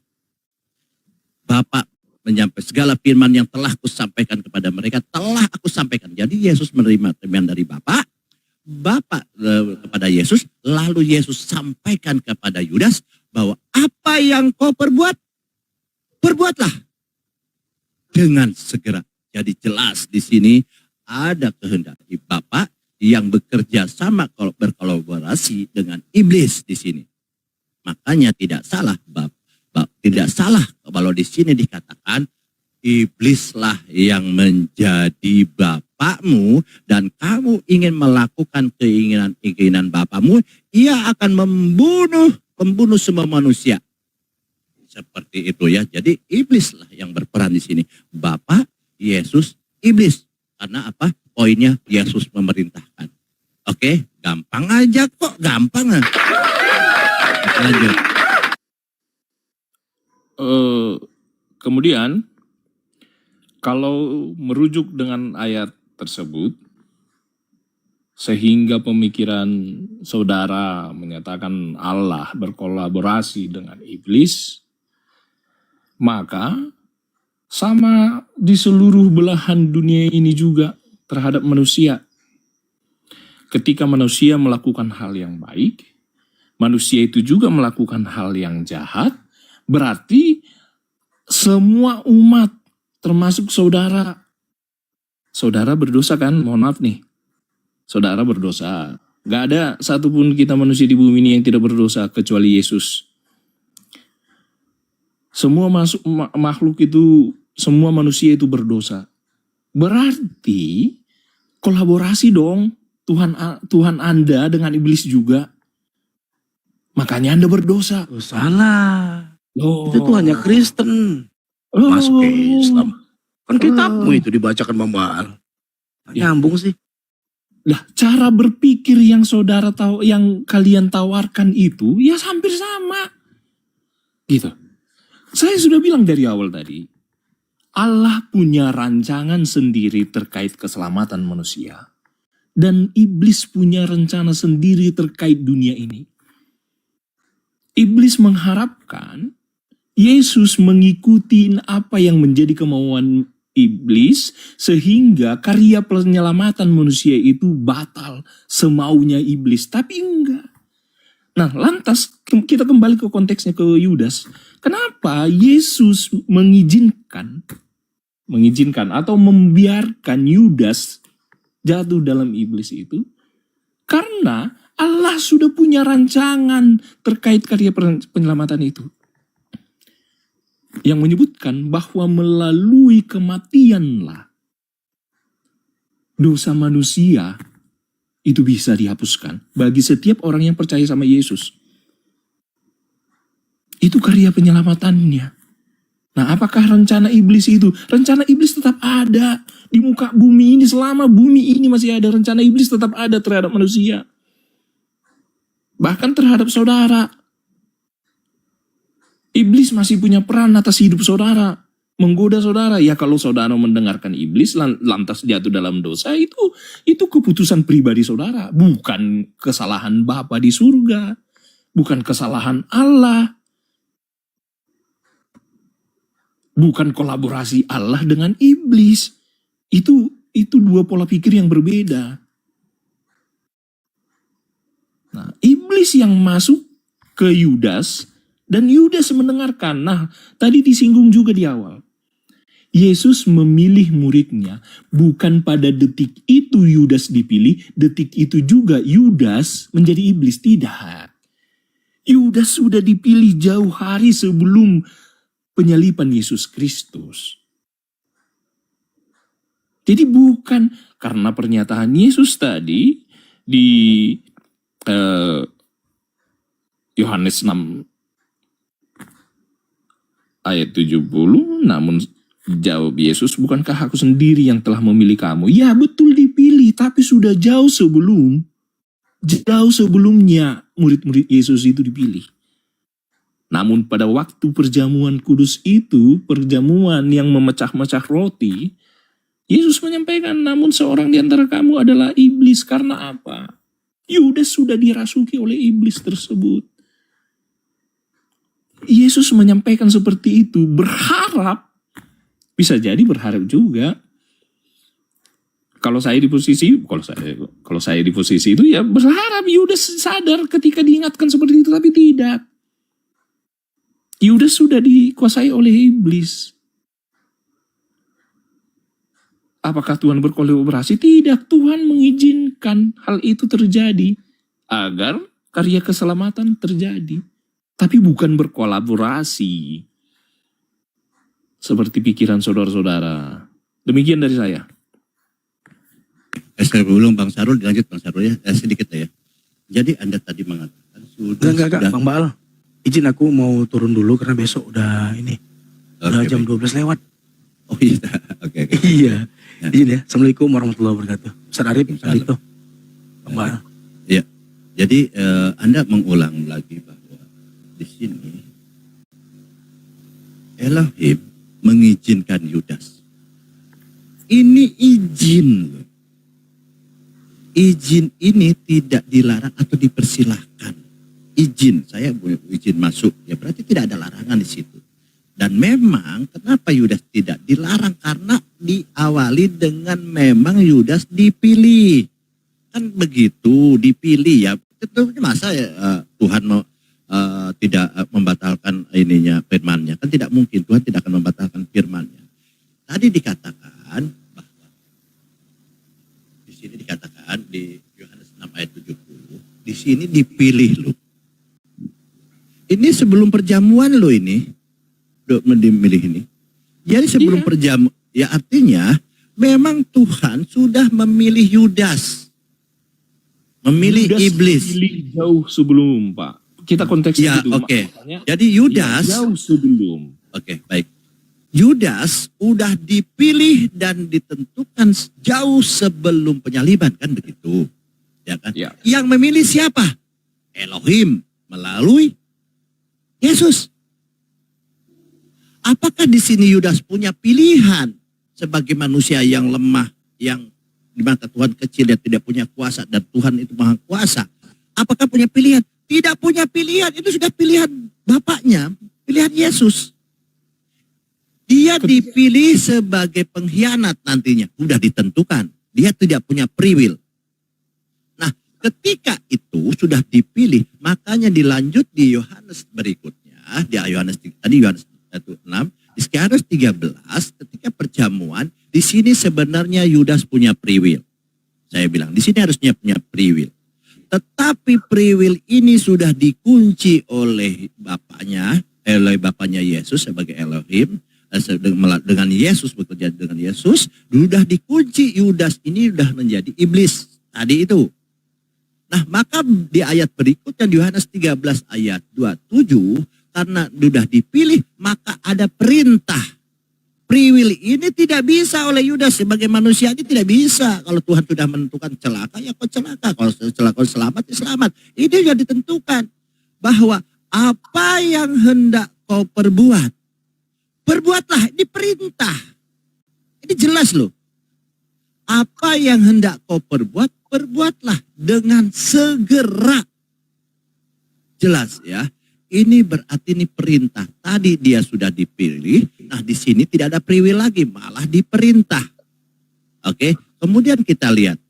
Bapa menyampaikan segala firman yang telah kusampaikan kepada mereka, telah aku sampaikan. Jadi Yesus menerima firman dari Bapa kepada Yesus, lalu Yesus sampaikan kepada Yudas bahwa apa yang kau perbuat, perbuatlah dengan segera. Jadi jelas di sini ada kehendak Bapa yang bekerja sama, berkolaborasi dengan iblis di sini. Makanya tidak salah tidak salah kalau di sini dikatakan iblislah yang menjadi bapakmu dan kamu ingin melakukan keinginan bapakmu, ia akan membunuh semua manusia. Seperti itu ya. Jadi iblislah yang berperan di sini. Bapa, Yesus, iblis. Karena apa? Poinnya Yesus memerintahkan. Oke, gampang aja kok, gampang. Lanjut. Kemudian kalau merujuk dengan ayat tersebut, sehingga pemikiran saudara menyatakan Allah berkolaborasi dengan iblis, maka sama di seluruh belahan dunia ini juga terhadap manusia. Ketika manusia melakukan hal yang baik, manusia itu juga melakukan hal yang jahat, berarti semua umat termasuk saudara. Saudara berdosa kan? Mohon maaf nih. Saudara berdosa. Gak ada satupun kita manusia di bumi ini yang tidak berdosa kecuali Yesus. Semua makhluk itu, semua manusia itu berdosa. Berarti kolaborasi dong Tuhan Anda dengan iblis juga. Makanya Anda berdosa. Oh, salah. Loh. Itu Tuhannya Kristen. Masuk ke Islam. Kan kitabmu itu dibacakan Bang Baal. Nyambung sih. Nah, cara berpikir yang saudara tahu, yang kalian tawarkan itu, ya hampir sama. Gitu. Saya sudah bilang dari awal tadi, Allah punya rancangan sendiri terkait keselamatan manusia. Dan iblis punya rencana sendiri terkait dunia ini. Iblis mengharapkan Yesus mengikuti apa yang menjadi kemauan iblis, sehingga karya penyelamatan manusia itu batal semaunya iblis. Tapi enggak. Nah, lantas kita kembali ke konteksnya, ke Yudas. Kenapa Yesus mengizinkan atau membiarkan Yudas jatuh dalam iblis itu? Karena Allah sudah punya rancangan terkait karya penyelamatan itu. Yang menyebutkan bahwa melalui kematianlah dosa manusia itu bisa dihapuskan bagi setiap orang yang percaya sama Yesus. Itu karya penyelamatannya. Nah, apakah rencana iblis itu? Rencana iblis tetap ada di muka bumi ini. Selama bumi ini masih ada, rencana iblis tetap ada terhadap manusia. Bahkan terhadap saudara. Iblis masih punya peran atas hidup saudara. Menggoda saudara. Ya kalau saudara mendengarkan iblis lantas jatuh dalam dosa, itu keputusan pribadi saudara. Bukan kesalahan Bapa di surga. Bukan kesalahan Allah. Bukan kolaborasi Allah dengan iblis. Itu dua pola pikir yang berbeda. Nah, iblis yang masuk ke Yudas dan Yudas mendengarkan. Nah, tadi disinggung juga di awal. Yesus memilih muridnya bukan pada detik itu Yudas dipilih, detik itu juga Yudas menjadi iblis. Tidak. Yudas sudah dipilih jauh hari sebelum penyaliban Yesus Kristus. Jadi bukan karena pernyataan Yesus tadi di Yohanes 6 ayat 70, namun jawab Yesus, bukankah aku sendiri yang telah memilih kamu? Ya betul dipilih, tapi sudah jauh sebelumnya murid-murid Yesus itu dipilih. Namun pada waktu perjamuan kudus itu, perjamuan yang memecah-mecah roti, Yesus menyampaikan, namun seorang di antara kamu adalah iblis. Karena apa? Yudas sudah dirasuki oleh iblis tersebut. Yesus menyampaikan seperti itu, berharap, bisa jadi berharap juga. Kalau saya di posisi itu ya berharap Yudas sadar ketika diingatkan seperti itu, tapi tidak. Yudas sudah dikuasai oleh iblis. Apakah Tuhan berkolaborasi? Tidak, Tuhan mengizinkan hal itu terjadi agar karya keselamatan terjadi. Tapi bukan berkolaborasi. Seperti pikiran saudara-saudara. Demikian dari saya. Sebelum Bang Sarul, dilanjut Bang Sarul ya, sedikit ya. Jadi Anda tadi mengatakan Enggak, Bang Baal. Izin aku mau turun dulu karena besok udah udah jam 12 lewat. Oh iya, oke. Iya, izin ya. Assalamualaikum warahmatullahi wabarakatuh. Ustaz Arif, Assalamualaikum. Bang Baal. Iya, jadi Anda mengulang lagi bahwa di sini Elohim mengizinkan Yudas. Ini izin loh. Izin ini tidak dilarang atau dipersilahkan. Izin, saya punya izin masuk, ya berarti tidak ada larangan di situ. Dan memang kenapa Yudas tidak dilarang? Karena diawali dengan memang Yudas dipilih. Kan begitu, dipilih ya. Itu masa Tuhan tidak membatalkan firman-Nya? Kan tidak mungkin, Tuhan tidak akan membatalkan firman-Nya. Tadi dikatakan bahwa di sini dikatakan di Yohanes 6 ayat 70, di sini dipilih loh. Ini sebelum perjamuan loh ini. Memilih ini. Jadi sebelum perjamuan, ya artinya memang Tuhan sudah memilih Yudas. Memilih Yudas iblis. Memilih jauh sebelum, Pak. Kita konteksnya Ya, dulu. oke. Jadi Yudas. Jauh sebelum. Oke, baik. Yudas udah dipilih dan ditentukan jauh sebelum penyaliban, kan begitu. Ya kan? Ya. Yang memilih siapa? Elohim melalui Yesus. Apakah di sini Yudas punya pilihan sebagai manusia yang lemah, yang di mata Tuhan kecil dan tidak punya kuasa, dan Tuhan itu maha kuasa? Apakah punya pilihan? Tidak punya pilihan, itu sudah pilihan Bapaknya, pilihan Yesus. Dia dipilih sebagai pengkhianat nantinya, sudah ditentukan. Dia tidak punya free will. Nah, ketika itu sudah dipilih, makanya dilanjut di Yohanes berikutnya, di Yohanes 6, di Yohanes 13, ketika perjamuan, di sini sebenarnya Yudas punya free will. Saya bilang, di sini harusnya punya free will. Tetapi free will ini sudah dikunci oleh Bapaknya Yesus sebagai Elohim, dengan Yesus, bekerja dengan Yesus, sudah dikunci. Yudas ini sudah menjadi iblis tadi itu. Nah, maka di ayat berikutnya Yohanes 13 ayat 27, karena sudah dipilih maka ada perintah. Free will ini tidak bisa oleh Yudas sebagai manusia, ini tidak bisa. Kalau Tuhan sudah menentukan celaka, ya kau celaka. Kalau celaka selamat, ya selamat. Ini sudah ditentukan bahwa apa yang hendak kau perbuat, perbuatlah. Ini perintah. Ini jelas loh. Apa yang hendak kau perbuat, perbuatlah dengan segera. Jelas ya. Ini berarti ini perintah. Tadi dia sudah dipilih. Nah, di sini tidak ada free will lagi, malah diperintah. Oke. Kemudian kita lihat.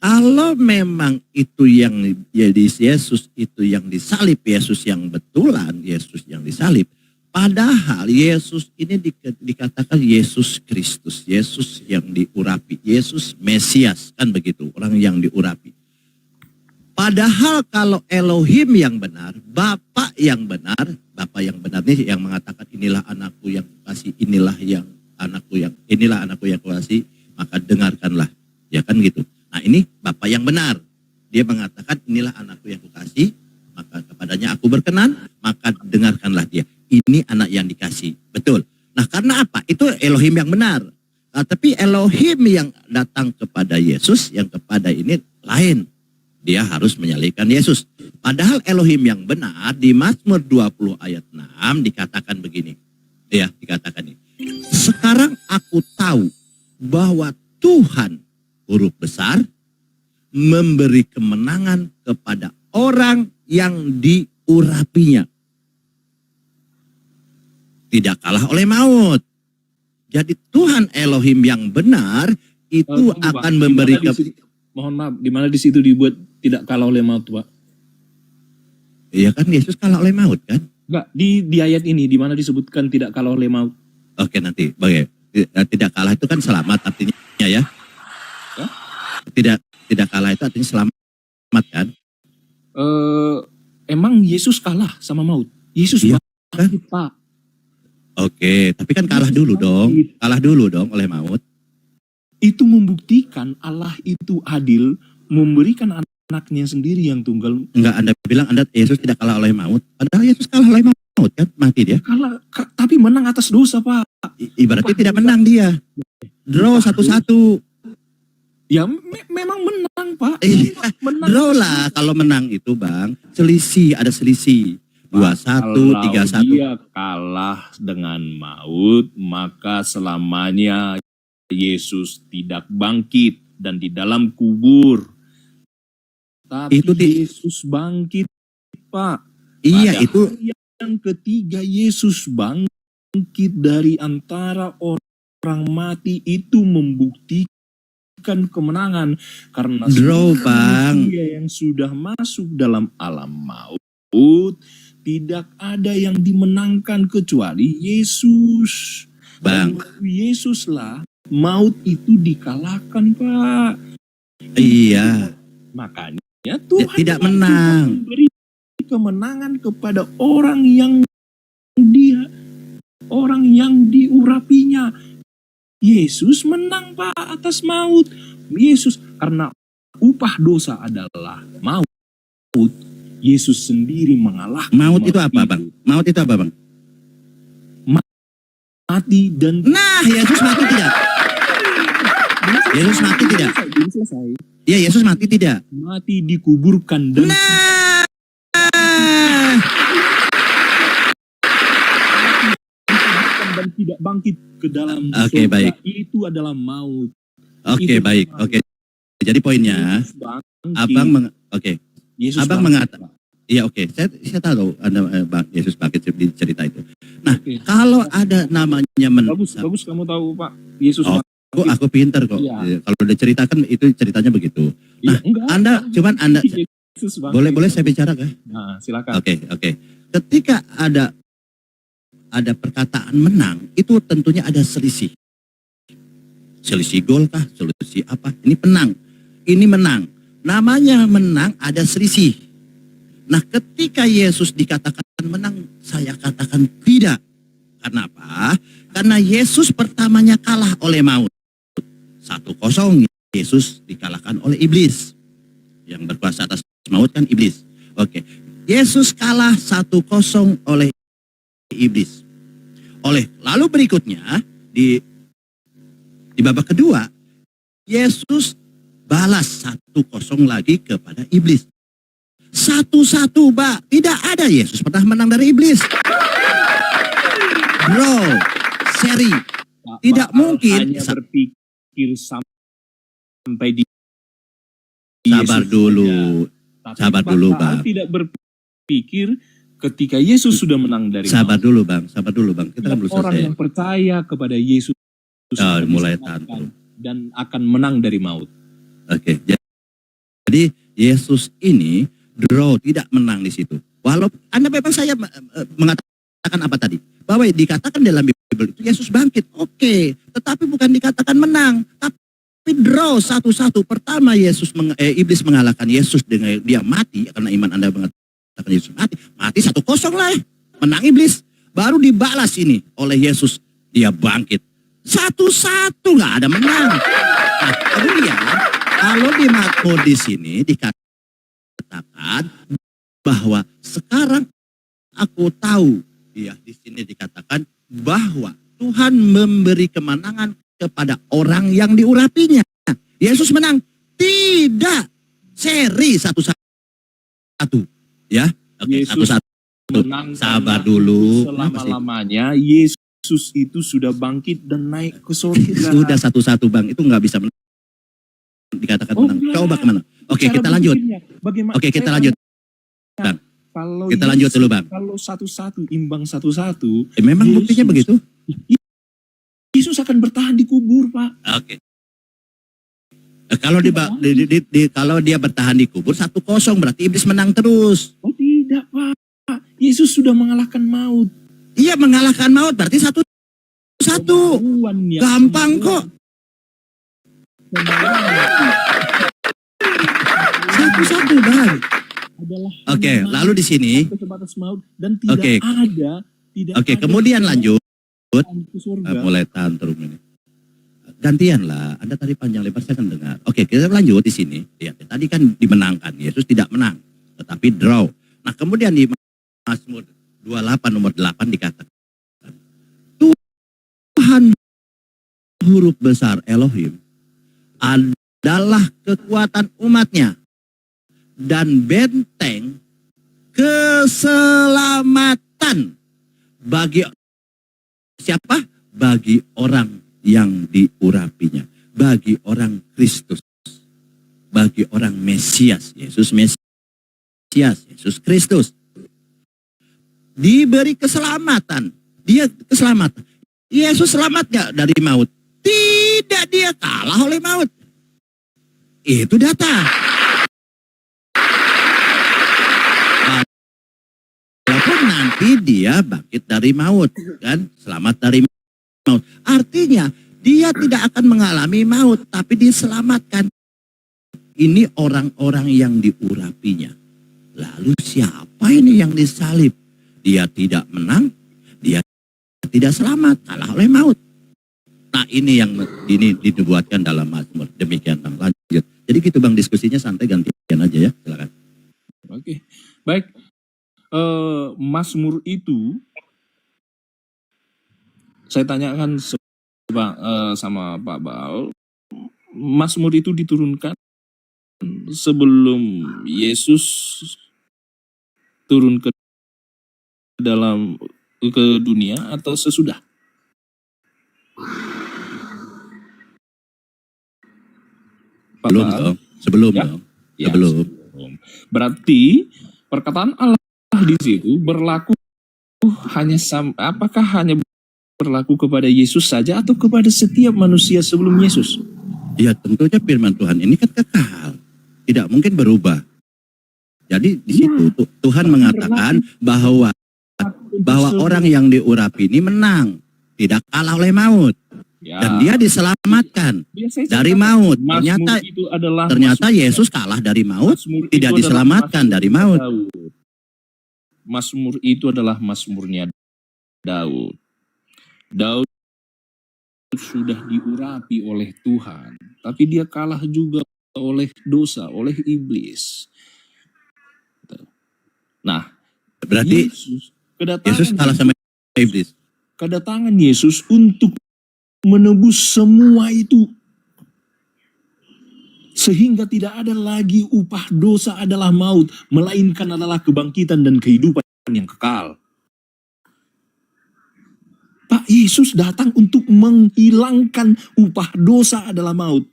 Kalau memang itu yang jadi Yesus itu yang disalib, Yesus yang betulan, Yesus yang disalib. Padahal Yesus ini dikatakan Yesus Kristus, Yesus yang diurapi, Yesus Mesias, kan begitu, orang yang diurapi. Padahal kalau Elohim yang benar, Bapa yang benar ini yang mengatakan inilah anakku yang kukasih, inilah anakku yang kukasih, maka dengarkanlah, ya kan gitu. Nah, ini Bapa yang benar. Dia mengatakan inilah anakku yang kukasih, maka kepadanya aku berkenan, maka dengarkanlah dia. Ini anak yang dikasih. Betul. Nah, karena apa? Itu Elohim yang benar. Nah, tapi Elohim yang datang kepada Yesus, yang kepada ini lain. Dia harus menyalibkan Yesus. Padahal Elohim yang benar di Mazmur 20 ayat 6 dikatakan begini. Ya, dikatakan ini. Sekarang aku tahu bahwa Tuhan, huruf besar, memberi kemenangan kepada orang yang diurapinya. Tidak kalah oleh maut. Jadi Tuhan Elohim yang benar itu akan memberi mohon maaf, di mana di situ dibuat tidak kalah oleh maut, Pak? Iya kan Yesus kalah oleh maut kan? Enggak, di ayat ini di mana disebutkan tidak kalah oleh maut. Oke, nanti tidak kalah itu kan selamat artinya ya. Hah? Tidak kalah itu artinya selamat kan? Emang Yesus kalah sama maut? Yesus Iya, bangkit, Pak. Oke, tapi kan kalah dulu dong. Kalah dulu dong oleh maut. Itu membuktikan Allah itu adil, memberikan anaknya sendiri yang tunggal. Enggak, Anda bilang Yesus tidak kalah oleh maut. Padahal Yesus kalah oleh maut kan, mati dia. Kalah, tapi menang atas dosa, Pak. Ibaratnya tidak menang dia. Draw 1-1. Ya memang menang, Pak. Iya, Menang. draw lah kalau menang itu Bang. Selisih, ada selisih. 2-1, 3-1. Kalau dia kalah dengan maut, maka selamanya Yesus tidak bangkit dan di dalam kubur. Tapi Itu Yesus bangkit, Pak. Iya, Pada itu hari yang ketiga Yesus bangkit dari antara orang mati, itu membuktikan kemenangan karena draw Bang. dia yang sudah masuk dalam alam maut, tidak ada yang dimenangkan kecuali Yesus. Bang. Dan Yesuslah maut itu dikalahkan, Pak. Iya. Makanya Tuhan Tidak menang. memberi kemenangan kepada orang yang diurapinya. Yesus menang, Pak, atas maut. Yesus, karena upah dosa adalah maut. Yesus sendiri mengalahkan Maut itu apa Bang? Maut itu apa Bang? Mati dan Nah, Yesus mati tidak? Yesus mati tidak? belum selesai. Iya, Yesus mati tidak? Mati dikuburkan dan Nah. dan tidak bangkit ke dalam Oke, surga. baik. Itu adalah maut. Oke, Itu baik. maut. Oke. Jadi poinnya, Yesus bangkit. Yesus Yesus Abang bangkit, mengatakan, iya oke, saya tahu Anda Yesus bangkit di cerita itu. Nah, Oke. kalau ada namanya Bagus kamu tahu, Pak. Yesus Oh, bangkit. aku pinter kok. Iya. Kalau udah ceritakan itu ceritanya begitu. Iya, Nah, enggak. Anda Yesus bangkit. boleh saya bicara kah? Nah, silakan. Oke. Ketika ada perkataan menang, itu tentunya ada selisih. Selisih gol kah? Selisih apa? Ini menang. Ini menang. Namanya menang ada selisih. Nah, ketika Yesus dikatakan menang, saya katakan tidak. Kenapa? Karena Yesus pertamanya kalah oleh maut. 1-0 Yesus dikalahkan oleh iblis. Yang berkuasa atas maut kan iblis. Oke. Yesus kalah 1-0 oleh iblis. Lalu berikutnya di babak kedua Yesus balas 1-0 lagi kepada iblis. 1-1, Pak. Tidak ada Yesus pernah menang dari iblis. Bro, seri. Tidak mungkin. Hanya berpikir sampai di Sabar Yesus dulu. saja. Sabar Tapi dulu, Baal Bang. tidak berpikir ketika Yesus sudah menang dari Sabar maut. dulu, Bang. Sabar dulu, Bang. Kita kan belum Orang selesai. yang percaya kepada Yesus akan Mulai diselamatkan tantrum. dan akan menang dari maut. Oke. Jadi Yesus ini draw, tidak menang di situ. Walaupun Anda bebas saya mengatakan apa tadi? Bahwa dikatakan dalam Bible itu Yesus bangkit. Oke. Tetapi bukan dikatakan menang. Tapi draw 1-1. Pertama iblis mengalahkan Yesus dengan dia mati. Karena iman Anda mengatakan Yesus mati. Mati 1-0 lah. Menang iblis. Baru dibalas ini oleh Yesus. Dia bangkit. 1-1 nggak ada menang. Nah, kemudian kalau di Mazmur di sini dikatakan bahwa sekarang aku tahu, ya di sini dikatakan bahwa Tuhan memberi kemenangan kepada orang yang diurapinya. Yesus menang. Tidak. Seri 1-1. Ya. Oke, Yesus 1-1. menang Sabar karena dulu. selama-lamanya Yesus itu sudah bangkit dan naik ke surga. Sudah 1-1, Bang. Itu nggak bisa dikatakan menang. enggak. Coba kemana? Oke, Cara kita lanjut. berpikirnya, bagaimana? Oke, kita Saya lanjut. tanya, Bang. Kalau Kita lanjut dulu, Bang. Kalau 1-1 imbang 1-1, Memang buktinya begitu? Yesus akan bertahan di kubur, Pak. Oke. Kalau dia bertahan di kubur 1-0 berarti iblis menang terus. Oh tidak, Pak. Yesus sudah mengalahkan maut. Iya, mengalahkan maut berarti 1-1. Kemauan yang Gampang kok. 1-1, Bang. adalah Oke, hanya lalu di sini. sebatas maut dan tidak Oke. ada Kemudian lanjut. ke surga. Mulai tantrum ini. Gantian lah, Anda tadi panjang lebar saya kan dengar. Oke, kita lanjut di sini. Ya, tadi kan dimenangkan, Yesus tidak menang, tetapi draw. Nah, kemudian di Mazmur 28 nomor 8 dikatakan, Tuhan huruf besar Elohim adalah kekuatan umatnya dan benteng keselamatan bagi siapa? Bagi orang yang diurapinya, bagi orang Kristus, bagi orang Mesias, Yesus Kristus. Diberi keselamatan, dia keselamatan. Yesus selamat gak dari maut? Tidak, dia kalah oleh maut. Itu data. Walaupun nanti dia bangkit dari maut, kan? Selamat dari maut. Artinya dia tidak akan mengalami maut, tapi diselamatkan. Ini orang-orang yang diurapinya. Lalu siapa ini yang disalib? Dia tidak menang, dia tidak selamat, kalah oleh maut. Nah, ini yang dibuatkan dalam Mazmur. Demikian, Bang. Lanjut. Jadi gitu, Bang, diskusinya santai, gantian aja ya. Silakan. Oke, baik. Mazmur itu saya tanyakan sama Pak Baal. Mazmur itu diturunkan sebelum Yesus turun ke dunia atau sesudah? Pak Belum Baal? dong. Sebelum Ya. dong. Ya, Sebelum. Berarti perkataan Allah di situ berlaku apakah hanya berlaku kepada Yesus saja atau kepada setiap manusia sebelum Yesus? Ya, tentunya firman Tuhan ini kan kekal. Tidak mungkin berubah. Jadi di situ Tuhan mengatakan bahwa orang yang diurapi ini menang, tidak kalah oleh maut, Ya. dan dia diselamatkan Biasanya dari saya maut. Mazmur itu adalah Ternyata Mazmur- Yesus kalah dari maut, Mazmur itu tidak adalah diselamatkan Mazmur dari maut. Daud. Mazmur itu adalah Mazmurnya Daud. Daud sudah diurapi oleh Tuhan, tapi dia kalah juga oleh dosa, oleh iblis. Nah, Berarti Yesus, Yesus kalah sama iblis. kedatangan Yesus untuk menebus semua itu. Sehingga tidak ada lagi upah dosa adalah maut, melainkan adalah kebangkitan dan kehidupan yang kekal. Pak Yesus datang untuk menghilangkan upah dosa adalah maut.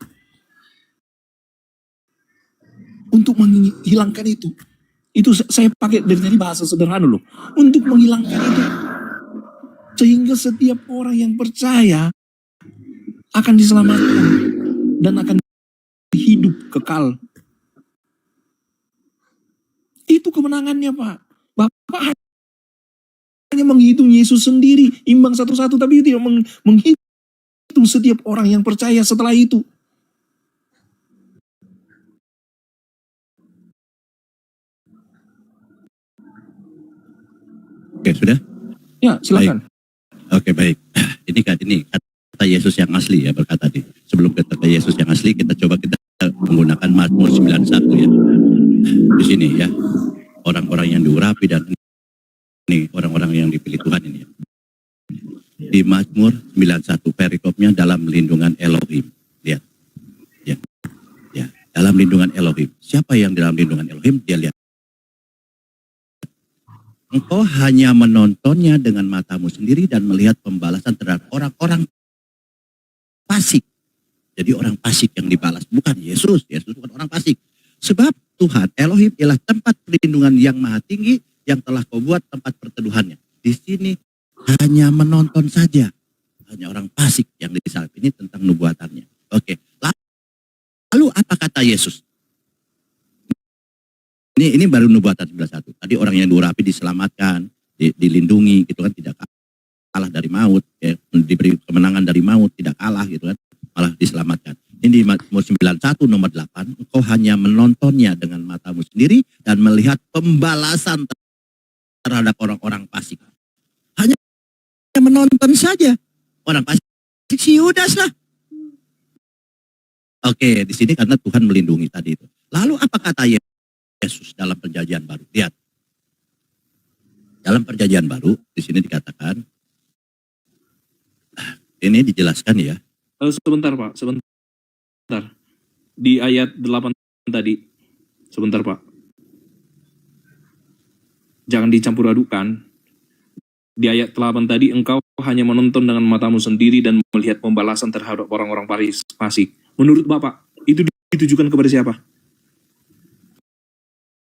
Untuk menghilangkan itu. Itu saya pakai dari tadi bahasa sederhana loh. Untuk menghilangkan itu. Sehingga setiap orang yang percaya akan diselamatkan. Dan akan hidup kekal. Itu kemenangannya Pak. Bapak hanya menghitung Yesus sendiri. Imbang satu-satu. Tapi tidak menghitung setiap orang yang percaya setelah itu. Oke, sudah? Ya, silakan. Oke, baik. Ini kata Yesus yang asli ya berkata tadi. Sebelum kata Yesus yang asli, kita menggunakan Mazmur 91 ya. Di sini ya. Orang-orang yang diurapi dan ini orang-orang yang dipilih Tuhan ini ya. Di Mazmur 91 perikopnya dalam lindungan Elohim. Lihat. Ya. Ya, dalam lindungan Elohim. Siapa yang dalam lindungan Elohim? Dia lihat. Engkau hanya menontonnya dengan matamu sendiri dan melihat pembalasan terhadap orang-orang fasik. Jadi orang fasik yang dibalas, bukan Yesus. Yesus bukan orang fasik. Sebab Tuhan Elohim ialah tempat perlindungan yang maha tinggi yang telah kau buat tempat perteduhannya. Di sini hanya menonton saja. Hanya orang fasik yang disalib. Ini tentang nubuatannya. Oke. Lalu apa kata Yesus? Ini baru nubuatan 91. Tadi orang yang diurapi diselamatkan, dilindungi gitu kan, tidak kalah dari maut, ya, diberi kemenangan dari maut, tidak kalah gitu kan, malah diselamatkan. Ini di Mazmur 91 nomor 8, engkau hanya menontonnya dengan matamu sendiri dan melihat pembalasan terhadap orang-orang fasik. Hanya menonton saja. Orang fasik si Yudas lah. Oke, di sini karena Tuhan melindungi tadi itu. Lalu apa kata Yesus dalam perjanjian baru? Lihat. Dalam perjanjian baru, di sini dikatakan, ini dijelaskan ya. Sebentar Pak, sebentar. Di ayat 8 tadi, sebentar Pak. Jangan dicampur adukan. Di ayat 8 tadi, engkau hanya menonton dengan matamu sendiri dan melihat pembalasan terhadap orang-orang fasik. Menurut Bapak, itu ditujukan kepada siapa?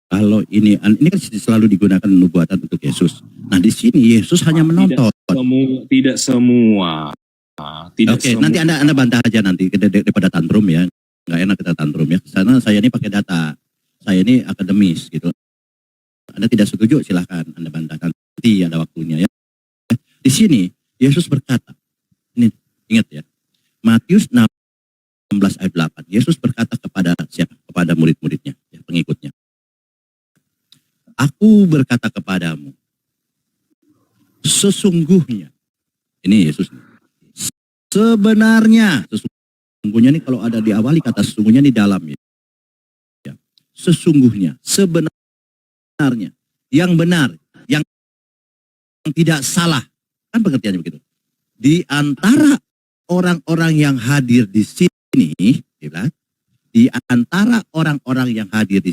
Kalau ini kan selalu digunakan nubuatan untuk Yesus. Nah di sini Yesus hanya menonton. Tidak semua. Oke, nanti anda bantah aja nanti daripada tantrum ya. Nggak enak kita tantrum ya. Karena saya ini pakai data. Saya ini akademis gitu. Anda tidak setuju silahkan Anda bantah. Nanti ada waktunya ya. Di sini Yesus berkata. Ini ingat ya. Matius 16 ayat 8. Yesus berkata kepada siapa? Kepada murid-muridnya, ya, pengikutnya. Aku berkata kepadamu, sesungguhnya, ini Yesus, sesungguhnya ini kalau ada diawali kata sesungguhnya di dalam ya. Sesungguhnya, sebenarnya, yang benar, yang tidak salah, kan pengertiannya begitu. Di antara orang-orang yang hadir di sini, di antara orang-orang yang hadir di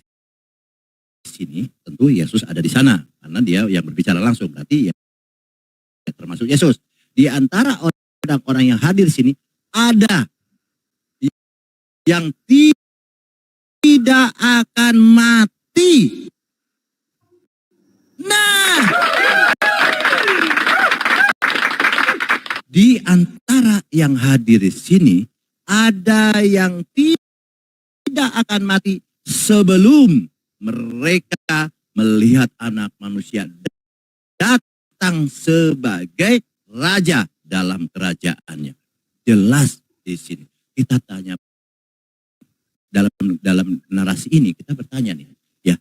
sini, tentu Yesus ada di sana karena dia yang berbicara langsung, berarti ya termasuk Yesus. Di antara orang-orang yang hadir di sini ada yang tidak akan mati. Nah, di antara yang hadir di sini ada yang tidak akan mati sebelum mereka melihat anak manusia datang sebagai raja dalam kerajaannya. Jelas di sini. Kita tanya dalam narasi ini kita bertanya nih, ya.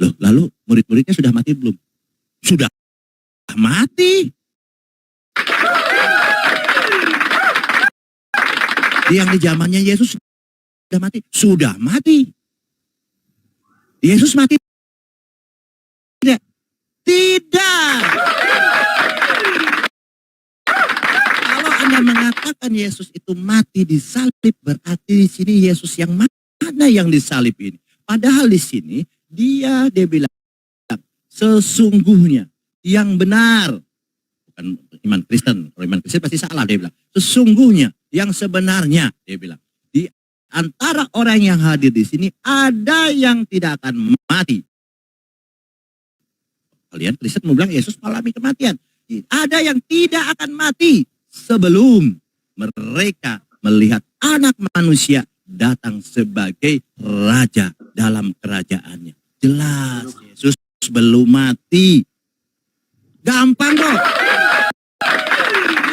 Loh, lalu murid-muridnya sudah mati belum? Sudah mati. Yang di zamannya Yesus sudah mati. Sudah mati. Yesus mati tidak? Tidak. Kalau Anda mengatakan Yesus itu mati disalib, berarti di sini Yesus yang mana yang disalib ini? Padahal di sini dia bilang sesungguhnya yang benar. Bukan iman Kristen. Kalau iman Kristen pasti salah, dia bilang. Sesungguhnya yang sebenarnya, dia bilang. Di antara orang yang hadir di sini ada yang tidak akan mati. Kalian Kristen mau bilang Yesus mengalami kematian. Ada yang tidak akan mati sebelum mereka melihat anak manusia datang sebagai raja dalam kerajaannya. Jelas Yesus belum mati. Gampang kok.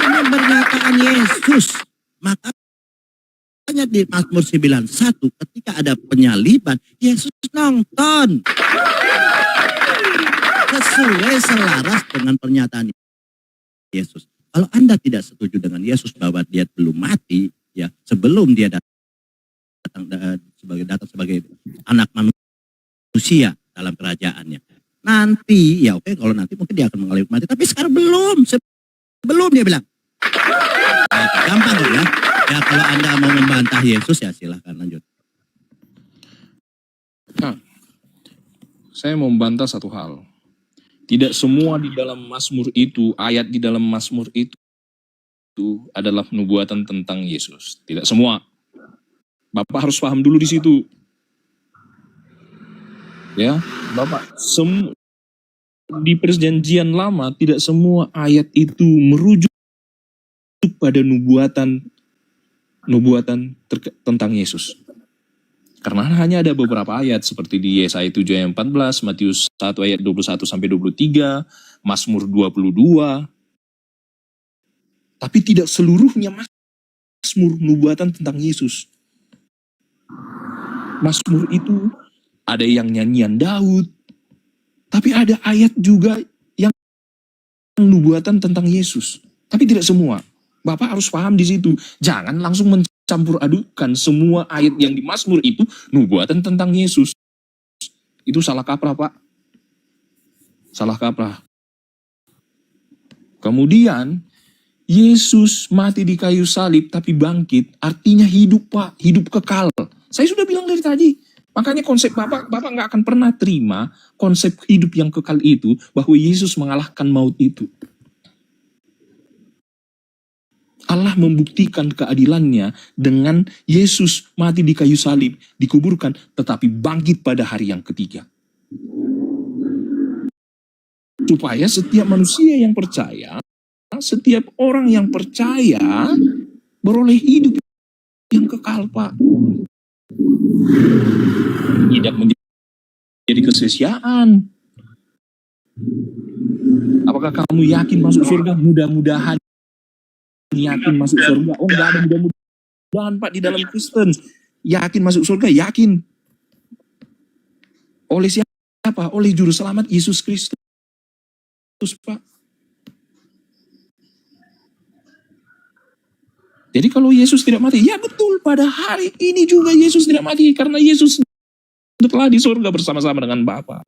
Ini pernyataan Yesus. Makanya di Mazmur 91 ketika ada penyaliban, Yesus nonton. Sesuai selaras dengan pernyataan Yesus. Kalau Anda tidak setuju dengan Yesus bahwa dia belum mati, ya sebelum dia datang sebagai anak manusia dalam kerajaannya. Nanti, ya oke, kalau nanti mungkin dia akan mengalami mati. Tapi sekarang belum. Sebelum dia bilang. Nah, gampang kok ya. Ya kalau Anda mau membantah Yesus ya silahkan lanjut. Nah, saya mau membantah satu hal. Tidak semua di dalam Mazmur itu, ayat di dalam Mazmur itu adalah nubuatan tentang Yesus. Tidak semua. Bapak harus paham dulu di situ. Ya, Bapak, di perjanjian lama tidak semua ayat itu merujuk pada nubuatan tentang Yesus. Karena hanya ada beberapa ayat seperti di Yesaya 7 ayat 14, Matius 1 ayat 21 sampai 23, Mazmur 22. Tapi tidak seluruhnya Mazmur nubuatan tentang Yesus. Mazmur itu ada yang nyanyian Daud, tapi ada ayat juga yang nubuatan tentang Yesus. Tapi tidak semua. Bapak harus paham di situ. Jangan langsung mencampur adukan semua ayat yang di Mazmur itu nubuatan tentang Yesus. Itu salah kaprah, Pak. Salah kaprah. Kemudian, Yesus mati di kayu salib tapi bangkit, artinya hidup, Pak. Hidup kekal. Saya sudah bilang dari tadi. Makanya konsep Bapak nggak akan pernah terima konsep hidup yang kekal itu, bahwa Yesus mengalahkan maut itu. Allah membuktikan keadilannya dengan Yesus mati di kayu salib, dikuburkan, tetapi bangkit pada hari yang ketiga. Supaya setiap manusia yang percaya, setiap orang yang percaya, beroleh hidup yang kekal, Pak. Tidak menjadi kesia-siaan. Apakah kamu yakin masuk surga? Mudah-mudahan yakin masuk surga. Oh, enggak ada mudah-mudahan, Pak, di dalam Kristen. Yakin masuk surga, yakin. Oleh siapa? Oleh juru selamat Yesus Kristus, Pak. Jadi kalau Yesus tidak mati, ya betul, pada hari ini juga Yesus tidak mati, karena Yesus telah di surga bersama-sama dengan Bapa.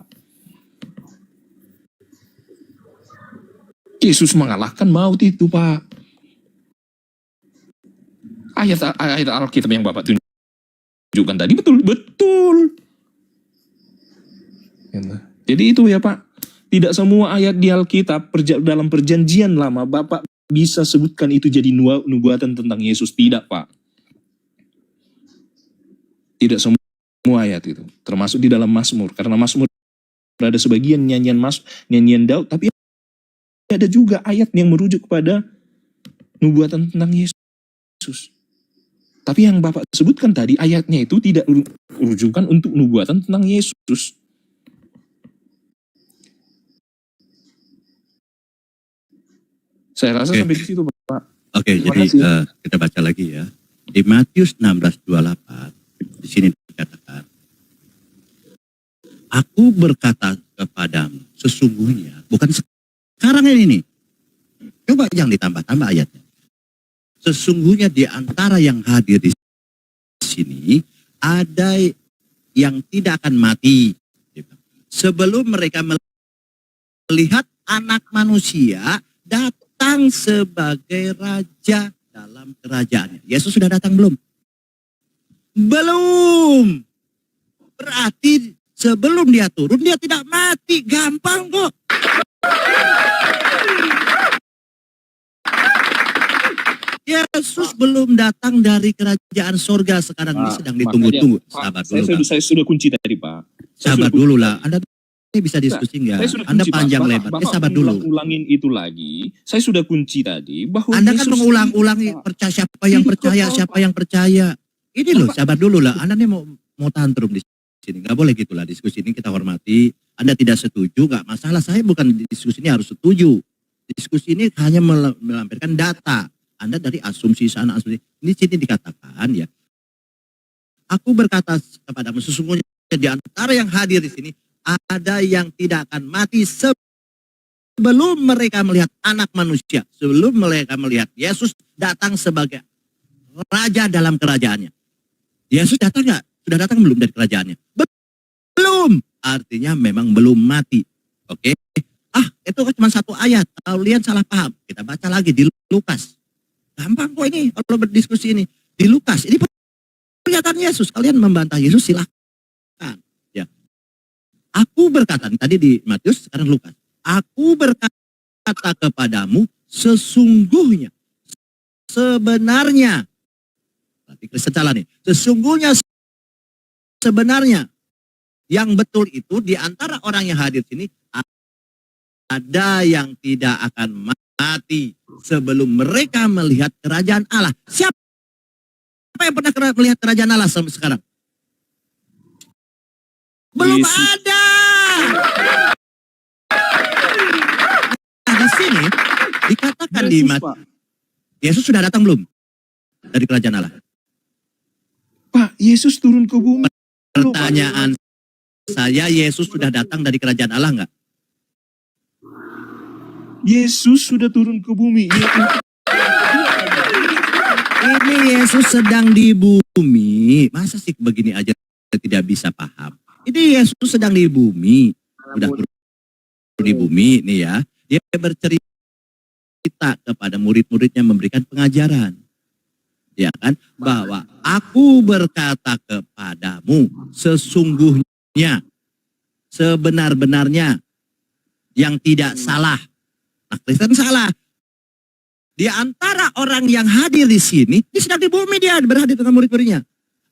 Yesus mengalahkan maut itu, Pak. Ayat Alkitab yang Bapak tunjukkan tadi betul. Jadi itu ya, Pak. Tidak semua ayat di Alkitab dalam perjanjian lama Bapak bisa sebutkan itu jadi nubuatan tentang Yesus. Tidak, Pak. Tidak semua ayat itu. Termasuk di dalam Mazmur. Karena Mazmur ada sebagian nyanyian Daud. Tapi ada juga ayat yang merujuk kepada nubuatan tentang Yesus. Tapi yang Bapak sebutkan tadi, ayatnya itu tidak rujukan untuk nubuatan tentang Yesus. Saya rasa sampai di situ, Pak. Oke, jadi kita baca lagi ya. Di Matius 16:28, di sini dikatakan, Aku berkata kepadamu, sesungguhnya, bukan sekarang ini. Coba yang ditambah-tambah ayatnya. Sesungguhnya di antara yang hadir di sini ada yang tidak akan mati sebelum mereka melihat anak manusia datang sebagai raja dalam kerajaannya. Yesus sudah datang belum? Belum. Berarti sebelum dia turun dia tidak mati. Gampang kok. Yesus belum datang dari kerajaan sorga, sekarang ini sedang ditunggu-tunggu. Sabar dulu, Pak. Saya sudah kunci tadi, Pak. Sabar dulu lah. Anda ini bisa diskusi nggak? Saya sudah Anda kunci, Pak. panjang Bapak- lebar. Bapak Sabar dulu. ulangin itu lagi. Saya sudah kunci tadi bahwa Anda kan Yesus mengulang-ulangi percaya siapa yang Itu percaya, kok, siapa Pak. yang percaya. Ini loh, Bapak- sabar dulu lah. Anda nih mau tantrum di sini. Nggak boleh gitulah. Diskusi ini kita hormati. Anda tidak setuju, nggak masalah. Saya bukan diskusi ini harus setuju. Diskusi ini hanya melampirkan data. Anda dari asumsi sana, asumsi. Ini sini dikatakan ya. Aku berkata kepadamu sesungguhnya di antara yang hadir di sini ada yang tidak akan mati sebelum mereka melihat anak manusia. Sebelum mereka melihat Yesus datang sebagai raja dalam kerajaannya. Yesus datang nggak? Sudah datang belum dari kerajaannya? Belum. Artinya memang belum mati. Oke. Itu cuma satu ayat. Kalian salah paham. Kita baca lagi di Lukas. Gampang kok ini kalau berdiskusi ini. Di Lukas. Ini pernyataan Yesus. Kalian membantah Yesus silahkan. Ya. Aku berkata, tadi di Matius, sekarang Lukas. Aku berkata kepadamu sesungguhnya. Sebenarnya. Berarti Kristen salah nih. Sesungguhnya sebenarnya. Yang betul itu di antara orang yang hadir sini. Ada yang tidak akan mati sebelum mereka melihat kerajaan Allah. Siapa yang pernah melihat kerajaan Allah sampai sekarang? Belum Yesus. ada. Nah, di sini dikatakan di Yesus, Matius. Pak. Yesus sudah datang belum dari kerajaan Allah? Pak, Yesus turun ke bumi. Pertanyaan saya, Yesus sudah datang dari kerajaan Allah enggak? Yesus sudah turun ke bumi. Ini Yesus sedang di bumi. Masa sih begini aja tidak bisa paham? Ini Yesus sedang di bumi. Sudah turun di bumi nih ya. Dia bercerita kepada murid-muridnya, memberikan pengajaran. Ya kan? Bahwa aku berkata kepadamu sesungguhnya, sebenar-benarnya yang tidak salah. Nah, Kristen salah. Di antara orang yang hadir di sini, dia sedang di bumi, dia berhadir dengan murid-muridnya.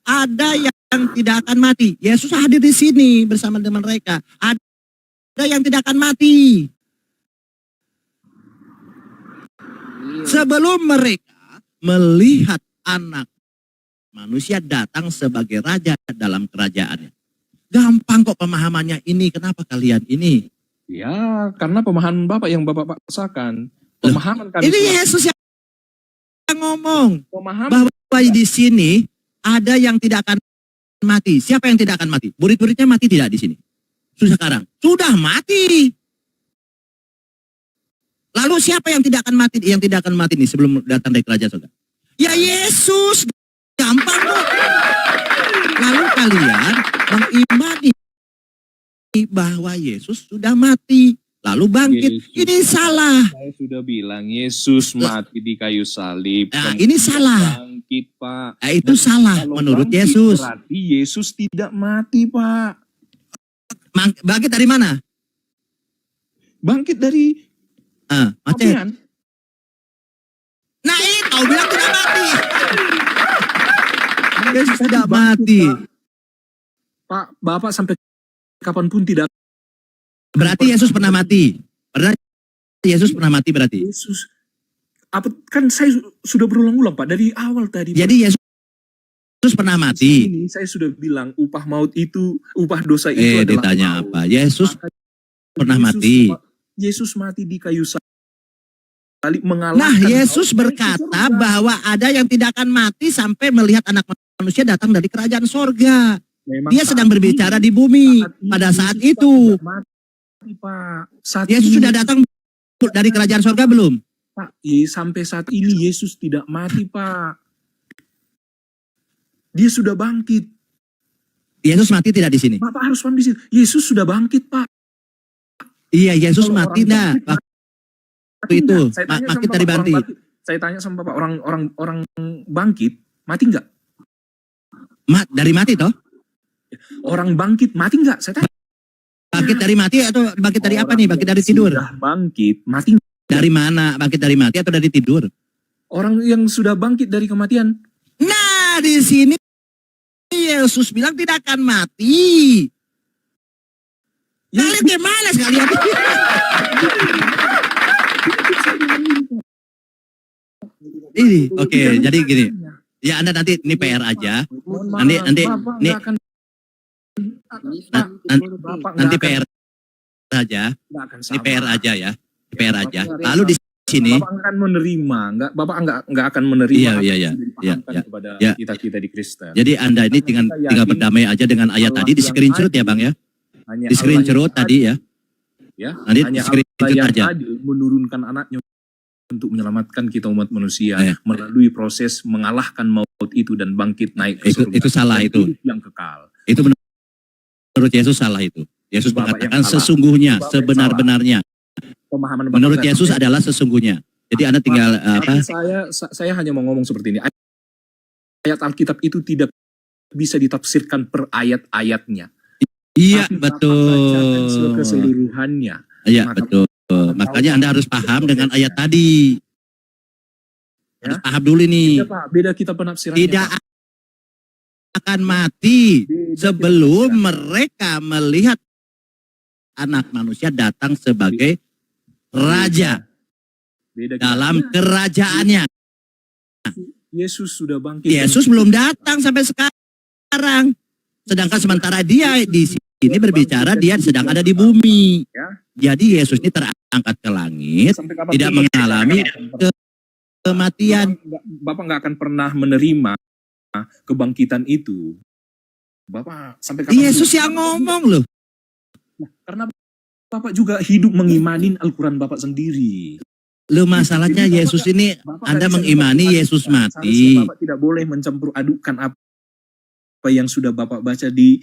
Ada yang tidak akan mati. Yesus hadir di sini bersama dengan mereka. Ada yang tidak akan mati. Sebelum mereka melihat anak manusia datang sebagai raja dalam kerajaannya. Gampang kok pemahamannya ini. Kenapa kalian ini? Ya, karena pemahaman Bapak yang Bapak paksakan. Pemahaman kami. Ini Yesus yang ngomong Pemahaman bahwa di sini ada yang tidak akan mati. Siapa yang tidak akan mati? Murid-muridnya mati tidak di sini? Sudah sekarang. Sudah mati. Lalu siapa yang tidak akan mati? Yang tidak akan mati nih sebelum datang dari kerajaan surga? Ya Yesus. Gampang kok. Lalu kalian mengimani bahwa Yesus sudah mati. Lalu bangkit. Yesus. Ini salah. saya sudah bilang Yesus mati di kayu salib. Nah, Kemudian ini salah. Bangkit, Pak. Nah, itu salah Kalau menurut bangkit, Yesus. Berarti Yesus tidak mati, Pak. Bangkit dari mana? Bangkit dari Macet. kematian. Nah ini kau bilang tidak mati. Yesus tidak mati. Pak, Bapak sampai kapanpun tidak Berarti Yesus pernah mati. Yesus pernah mati berarti. Yesus. Apa kan saya sudah berulang-ulang Pak dari awal tadi. Pak. Jadi Yesus pernah mati. Ini saya sudah bilang upah maut itu, upah dosa itu adalah Ditanya maut. apa? Yesus Maka pernah Yesus- mati. Yesus mati di kayu salib Nah, mengalahkan. Yesus maut. berkata bahwa ada yang tidak akan mati sampai melihat anak manusia datang dari kerajaan sorga. Memang Dia saat sedang berbicara di bumi pada saat Yesus itu. tidak mati, Pak. Saat Yesus ini sudah datang dari kerajaan sorga belum? Pak, sampai saat ini Yesus tidak mati, Pak. Dia sudah bangkit. Yesus mati tidak di sini? Bapak harus paham di sini. Yesus sudah bangkit, Pak. Iya, Yesus Kalau mati orang enggak? bangkit, Waktu itu, Saya tanya sama bangkit Bapak, dari orang bangkit. bangkit. Saya tanya sama Bapak, orang bangkit mati nggak? Dari mati toh? Orang bangkit mati nggak? Saya tanya. Bangkit dari mati atau bangkit dari apa Orang nih? Bangkit dari tidur? Sudah bangkit mati nggak? Dari mana? Bangkit dari mati atau dari tidur? Orang yang sudah bangkit dari kematian. Nah, di sini Yesus bilang tidak akan mati. Ya, Kalian gimana sekalian? Ini, oke, jadi gini. Ya Anda nanti ini PR aja. Nanti ini nanti PR aja. Ini PR aja ya. PR aja. Lalu di sini Bapak akan menerima, Bapak nggak akan menerima. Iya. Kepada Ya. kita di Kristen. Jadi Anda ini tinggal berdamai aja dengan ayat tadi di screenshot ya Bang ya. Hanya Di screenshot tadi ya. Ya, Nanti hanya screenshot Allah yang aja. adil menurunkan anaknya untuk menyelamatkan kita umat manusia Ya. melalui proses mengalahkan maut itu dan bangkit naik ke surga. Itu salah Dan itu. hidup yang kekal. Itu menurut Yesus salah itu. Yesus Bapak mengatakan yang salah. sesungguhnya, Bapak yang sebenar-benarnya. Pemahaman Bapak Menurut nggak Yesus sampai. adalah sesungguhnya. Jadi Anda tinggal Tapi saya hanya mau ngomong seperti ini. Ayat Alkitab itu tidak bisa ditafsirkan per ayat-ayatnya. Iya, Tapi Bapak bacakan betul. keseluruhannya. Iya, Maka- betul. Makanya Anda harus paham dengan ayat tadi. Harus paham dulu nih. Beda, Pak. Beda kita penafsirannya. Tidak Pak. akan mati Beda sebelum kita. mereka melihat anak manusia datang sebagai raja Beda kita. dalam kerajaannya. Yesus sudah bangkit. Yesus belum datang sampai sekarang. Sedangkan sementara dia di sini berbicara, dia sedang ada di bumi. Jadi Yesus ini terangkat ke langit, Sampai kapan tidak pun mengalami kematian. Bapak nggak akan pernah menerima kebangkitan itu. Bapak sampai kapan? Yesus yang ngomong loh. Karena Bapak juga hidup mengimanin Al-Quran Bapak sendiri. Loh masalahnya Yesus ini Bapak Anda nggak bisa mengimani mencampur Yesus adukan. mati. Seharusnya Bapak tidak boleh mencampur adukan apa yang sudah Bapak baca di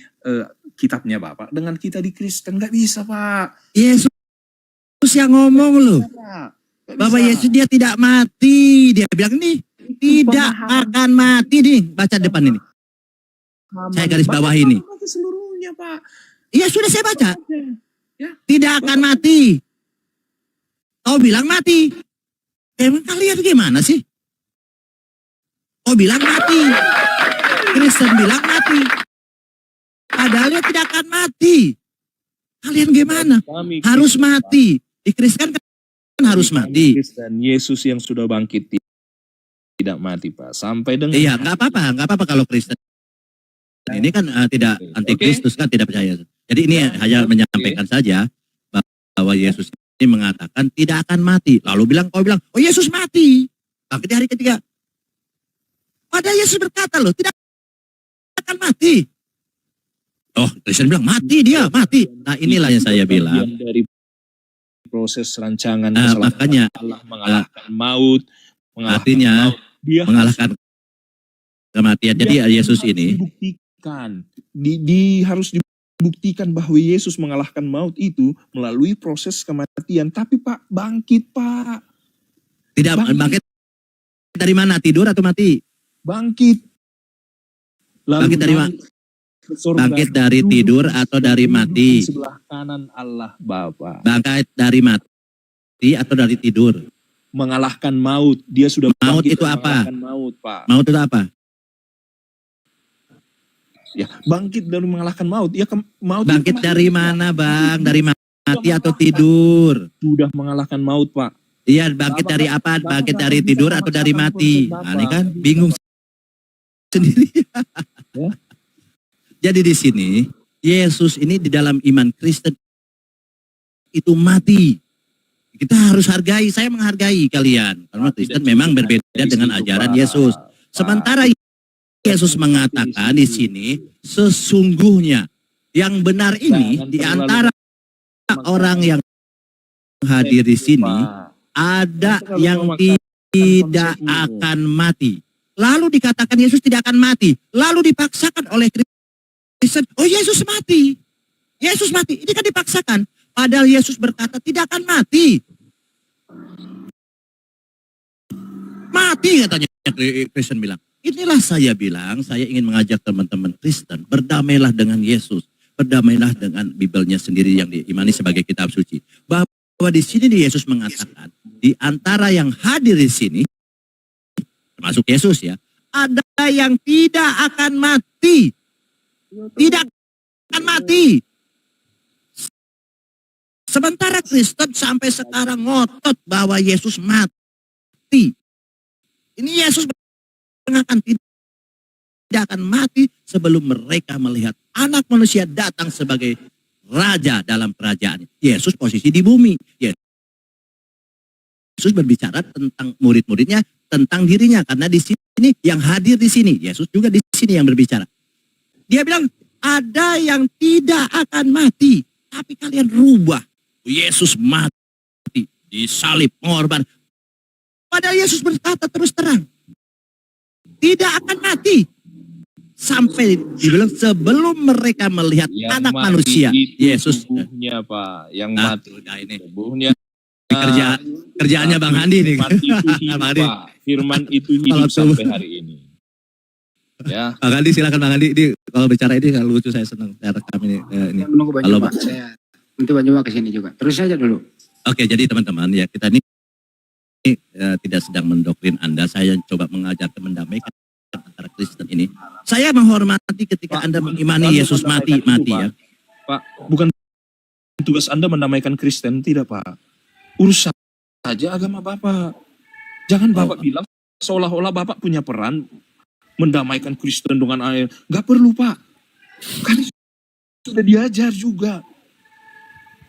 kitabnya Bapak dengan kita di Kristen. Nggak bisa, Pak. Yesus yang ngomong loh. Pak. Nggak Bahwa bisa. Yesus dia tidak mati. Dia bilang nih, tidak akan mati nih. Baca depan ini. Saya garis bawah ini. Baca seluruhnya, Pak. Iya sudah saya baca. Ya. Tidak akan mati. Kau bilang mati. Emang kalian gimana sih? Kau bilang mati. Kristen bilang mati. Padahal dia tidak akan mati. Kalian gimana? Kami Harus Kristen, mati. Di Kristen kan harus Kami mati. Kristen, Yesus yang sudah bangkit tidak mati, Pak. Sampai dengan Iya, nggak apa-apa kalau Kristen. Ini kan tidak antikristus kan tidak percaya. Jadi ini hanya menyampaikan saja bahwa Yesus ini mengatakan tidak akan mati. Lalu kau bilang, oh Yesus mati. Tapi di hari ketiga, padahal Yesus berkata loh, tidak akan mati. Oh, Kristen bilang mati dia, mati. Nah inilah yang saya bilang. bagian dari proses rancangan Makanya Allah mengalahkan maut, artinya dia mengalahkan kematian. Jadi Yesus ini dibuktikan, harus dibuktikan bahwa Yesus mengalahkan maut itu melalui proses kematian. Tapi Pak, bangkit Pak, tidak bangkit dari mana? Tidur atau mati? bangkit. Bangkit dari mana? ke surga, Bangkit dari duduk tidur atau dari mati? di sebelah kanan Allah Bapa. Bangkit dari mati atau dari tidur? Mengalahkan maut, dia sudah Maut bangkit itu dan apa? mengalahkan maut, Pak. Maut itu apa? Ya, bangkit dari mengalahkan maut. Ya, maut Bangkit itu dari mana Bang? Dari mati atau tidur? sudah mengalahkan maut, Pak. Iya, bangkit dari apa? Bangkit dari tidur atau dari mati? Nah, ini kan bingung sendiri. Ya. Jadi di sini Yesus ini di dalam iman Kristen itu mati. Kita harus hargai, saya menghargai kalian. Karena Kristen memang berbeda dengan ajaran Yesus. Sementara Yesus mengatakan di sini sesungguhnya yang benar ini di antara orang yang hadir di sini ada Kalau yang memaksakan tidak konsepmu. akan mati. Lalu dikatakan Yesus tidak akan mati. Lalu dipaksakan oleh Kristen, oh Yesus mati. Yesus mati. Ini kan dipaksakan. Padahal Yesus berkata tidak akan mati. Mati katanya Kristen bilang. Inilah saya bilang, saya ingin mengajak teman-teman Kristen, berdamailah dengan Yesus. Berdamailah dengan Bibelnya sendiri yang diimani sebagai kitab suci. Bahwa di sini Yesus mengatakan, di antara yang hadir di sini, termasuk Yesus ya, ada yang tidak akan mati. Tidak akan mati. Sementara Kristen sampai sekarang ngotot bahwa Yesus mati. Ini Yesus mengatakan tidak akan mati sebelum mereka melihat anak manusia datang sebagai raja dalam kerajaan. Yesus posisi di bumi. Yesus berbicara tentang murid-muridnya, tentang dirinya. Karena di sini yang hadir di sini, Yesus juga di sini yang berbicara. Dia bilang, ada yang tidak akan mati. Tapi kalian rubah. Yesus mati, disalib, mengorban. Padahal Yesus berkata terus terang, tidak akan mati. Sampai dibilang sebelum mereka melihat anak manusia. Yesus. Tubuhnya Pak, yang Nah, mati. udah ini. Tubuhnya. Kerjaannya Bang Andi nih. Firman itu hidup, Bang Andi. Pak. Firman itu hidup Kalau tubuh. sampai hari ini. Ya. Bang Andi silakan Bang Andi. Ini kalau bicara ini kalau lucu saya senang. Saya rekam ini. Saya menunggu Bang Halo, Juma. Pak. Saya nanti Bang Juma kesini juga. Terus saja dulu. Oke, jadi teman-teman ya kita ini tidak sedang mendoktrin Anda. Saya coba mengajar mendamaikan antara Kristen ini. Saya menghormati ketika Pak, Anda bukan mengimani Anda Yesus mati mendamaikan itu, ya. Pak, bukan tugas Anda mendamaikan Kristen, tidak Pak. Urus saja agama Bapak. Jangan Bapak bilang seolah-olah Bapak punya peran mendamaikan Kristen dengan air. Gak perlu Pak. Kan sudah diajar juga.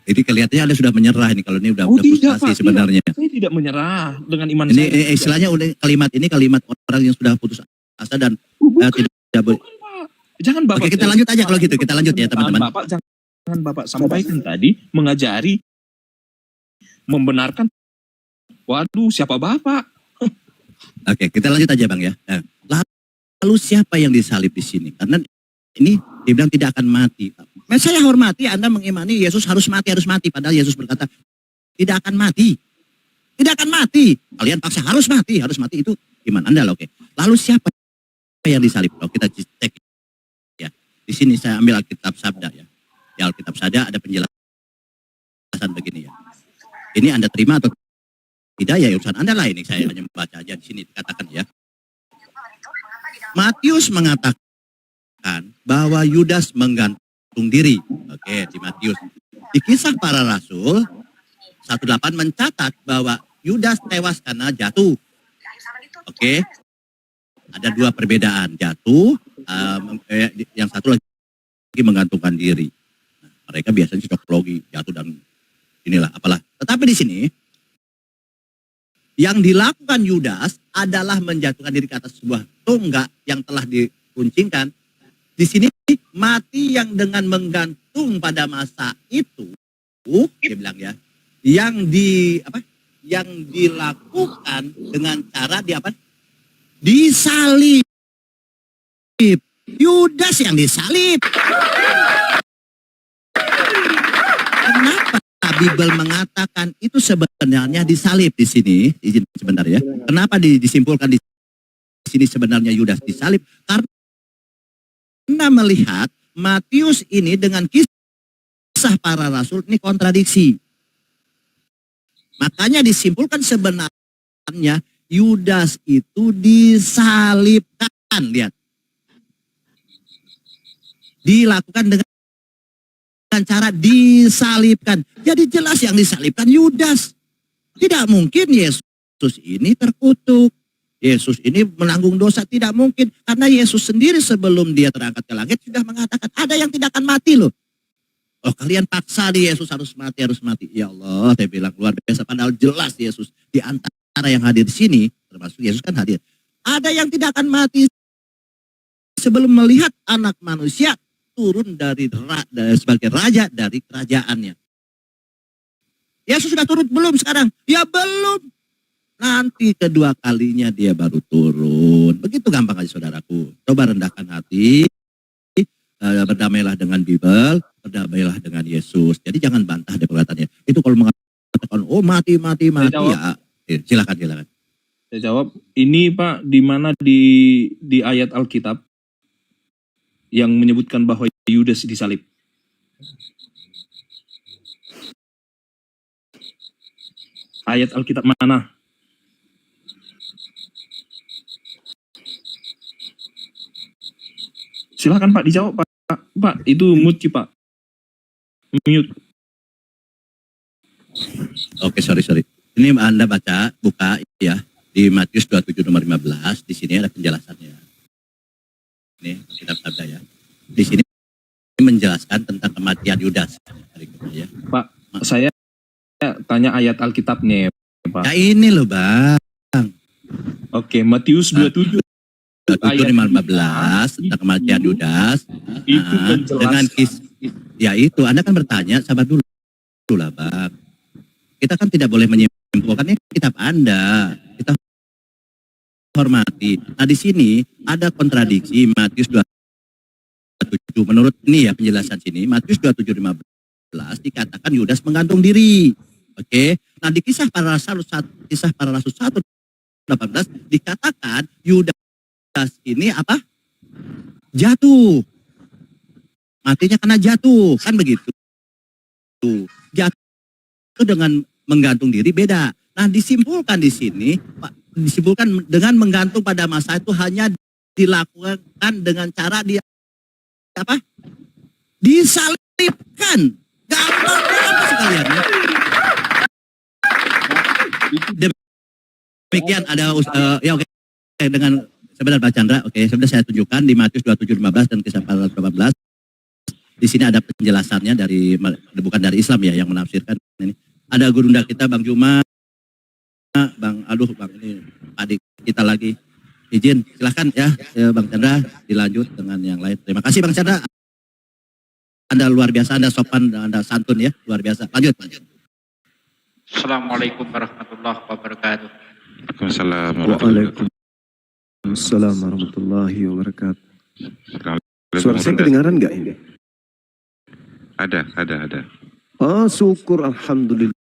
Jadi kelihatannya Anda sudah menyerah ini kalau ini udah Tidak frustasi Pak, sebenarnya. Saya tidak menyerah dengan iman Ini saya. Tidak. istilahnya udah kalimat ini kalimat orang yang sudah putus asa dan Bukan, tidak boleh. bukan, Pak. Jangan Bapak. Oke, kita lanjut aja kalau gitu. Kita lanjut ya teman-teman. Bapak, jangan Bapak sampaikan tadi mengajari, membenarkan. Waduh, siapa Bapak? Oke, kita lanjut aja Bang ya. Nah, lalu siapa yang disalib di sini? Karena ini dibilang tidak akan mati. Nah, saya hormati Anda mengimani Yesus harus mati. Padahal Yesus berkata tidak akan mati. Tidak akan mati. Kalian paksa harus mati itu iman Anda loh. Oke. Lalu siapa yang disalib? Kalau kita cek ya. Di sini saya ambil Alkitab Sabda ya. Di Alkitab Sabda ada penjelasan begini ya. Ini Anda terima atau tidak ya urusan Anda lah ini. Saya hanya membaca aja di sini dikatakan ya. Matius mengatakan bahwa Yudas menggantung diri. Oke, di Matius. Di Kisah Para Rasul 1:8 mencatat bahwa Yudas tewas karena jatuh. Oke. Ada dua perbedaan, jatuh, yang satu lagi menggantungkan diri. Nah, mereka biasanya psikologi, jatuh dan inilah apalah. Tetapi di sini yang dilakukan Yudas adalah menjatuhkan diri ke atas sebuah tonggak yang telah diruncingkan. Di sini mati yang dengan menggantung pada masa itu, dia bilang ya, yang dilakukan dengan cara disalib. Yudas yang disalib. Kenapa Bibel mengatakan itu sebenarnya disalib di sini? Izin sebentar ya. Kenapa disimpulkan di sini sebenarnya Yudas disalib? Karena melihat Matius ini dengan Kisah Para Rasul ini kontradiksi. Makanya disimpulkan sebenarnya Yudas itu disalibkan. Lihat. Dilakukan dengan cara disalibkan. Jadi jelas yang disalibkan Yudas. Tidak mungkin Yesus ini terkutuk. Yesus ini menanggung dosa, tidak mungkin. Karena Yesus sendiri sebelum dia terangkat ke langit sudah mengatakan ada yang tidak akan mati loh. Oh kalian paksa di Yesus harus mati. Ya Allah, saya bilang luar biasa. Padahal jelas Yesus di antara yang hadir di sini, termasuk Yesus kan hadir. Ada yang tidak akan mati sebelum melihat anak manusia turun sebagai raja dari kerajaannya. Yesus sudah turun belum sekarang? Ya belum. Nanti kedua kalinya dia baru turun. Begitu gampang aja saudaraku. Coba rendahkan hati. Berdamailah dengan Bible. Berdamailah dengan Yesus. Jadi jangan bantah deh perkataannya. Itu kalau mengatakan, oh mati. Ya, silakan. Saya jawab, ini Pak, di mana di ayat Alkitab yang menyebutkan bahwa Yudas disalib? Ayat Alkitab mana? Silakan Pak dijawab Pak. Pak, itu mute Pak. Mute. Oke, sorry. Ini Anda buka ya di Matius 27 nomor 15. Di sini ada penjelasannya. Ini kitab sabda ya. Di sini menjelaskan tentang kematian Yudas. Ya. Pak, saya tanya ayat Alkitabnya ya, Pak. Ya ini loh Bang. Oke, Matius 27 ayat 15 tentang kematian Yudas. Itu Dengan ya itu Anda kan bertanya, sabar dulu lah Bang. Kita kan tidak boleh menyimpulkan ini kitab Anda. Kita hormati. Nah di sini ada kontradiksi Matius 27. Menurut ini ya penjelasan sini Matius 27:15 dikatakan Yudas menggantung diri. Oke. Nah di kisah para rasul 1:18 dikatakan Yudas ini apa? Jatuh. Matinya karena jatuh, kan begitu. Jatuh dengan menggantung diri beda. Nah, disimpulkan di sini, Pak, disimpulkan dengan menggantung pada masa itu hanya dilakukan dengan cara dia apa? Disalibkan. Gampang sekalian ya. Demikian ada ya oke dengan sebentar Pak Chandra, oke sudah saya tunjukkan di Matius 27:15 dan kisah 18. Di sini ada penjelasannya bukan dari Islam ya yang menafsirkan ini. Ada gurunda kita Bang Juma, Bang ini adik kita lagi. Izin silahkan ya Bang Chandra dilanjut dengan yang lain. Terima kasih Bang Chandra. Anda luar biasa, Anda sopan, Anda santun ya, luar biasa. Lanjut. Assalamualaikum warahmatullahi wabarakatuh. Waalaikumsalam warahmatullahi wabarakatuh. Suara saya kedengaran nggak ini? Ada. Oh syukur, alhamdulillah,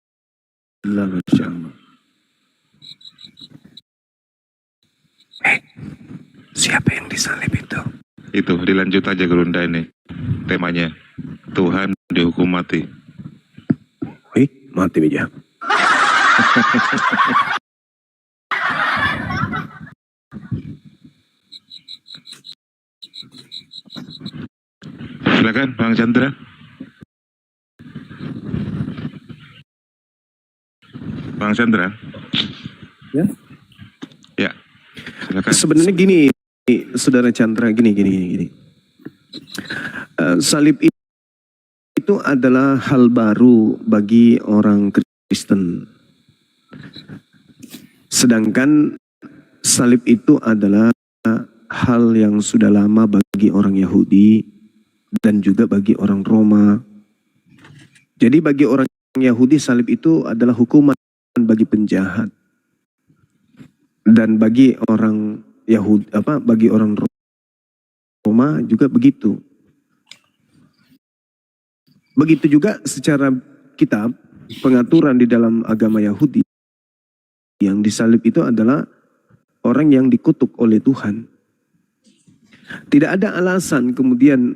masya Allah. Siapa yang disalib itu? Itu dilanjut aja gerunda ini temanya, Tuhan dihukum mati. Mati aja. Silakan Bang Chandra. Bang Chandra. Ya. Ya. Silakan. Sebenarnya gini, Saudara Chandra, gini. Salib itu adalah hal baru bagi orang Kristen. Sedangkan salib itu adalah hal yang sudah lama bagi orang Yahudi dan juga bagi orang Roma. Jadi bagi orang Yahudi salib itu adalah hukuman bagi penjahat. Dan bagi orang Yahudi bagi orang Roma juga begitu. Begitu juga secara kitab pengaturan di dalam agama Yahudi, yang disalib itu adalah orang yang dikutuk oleh Tuhan. Tidak ada alasan kemudian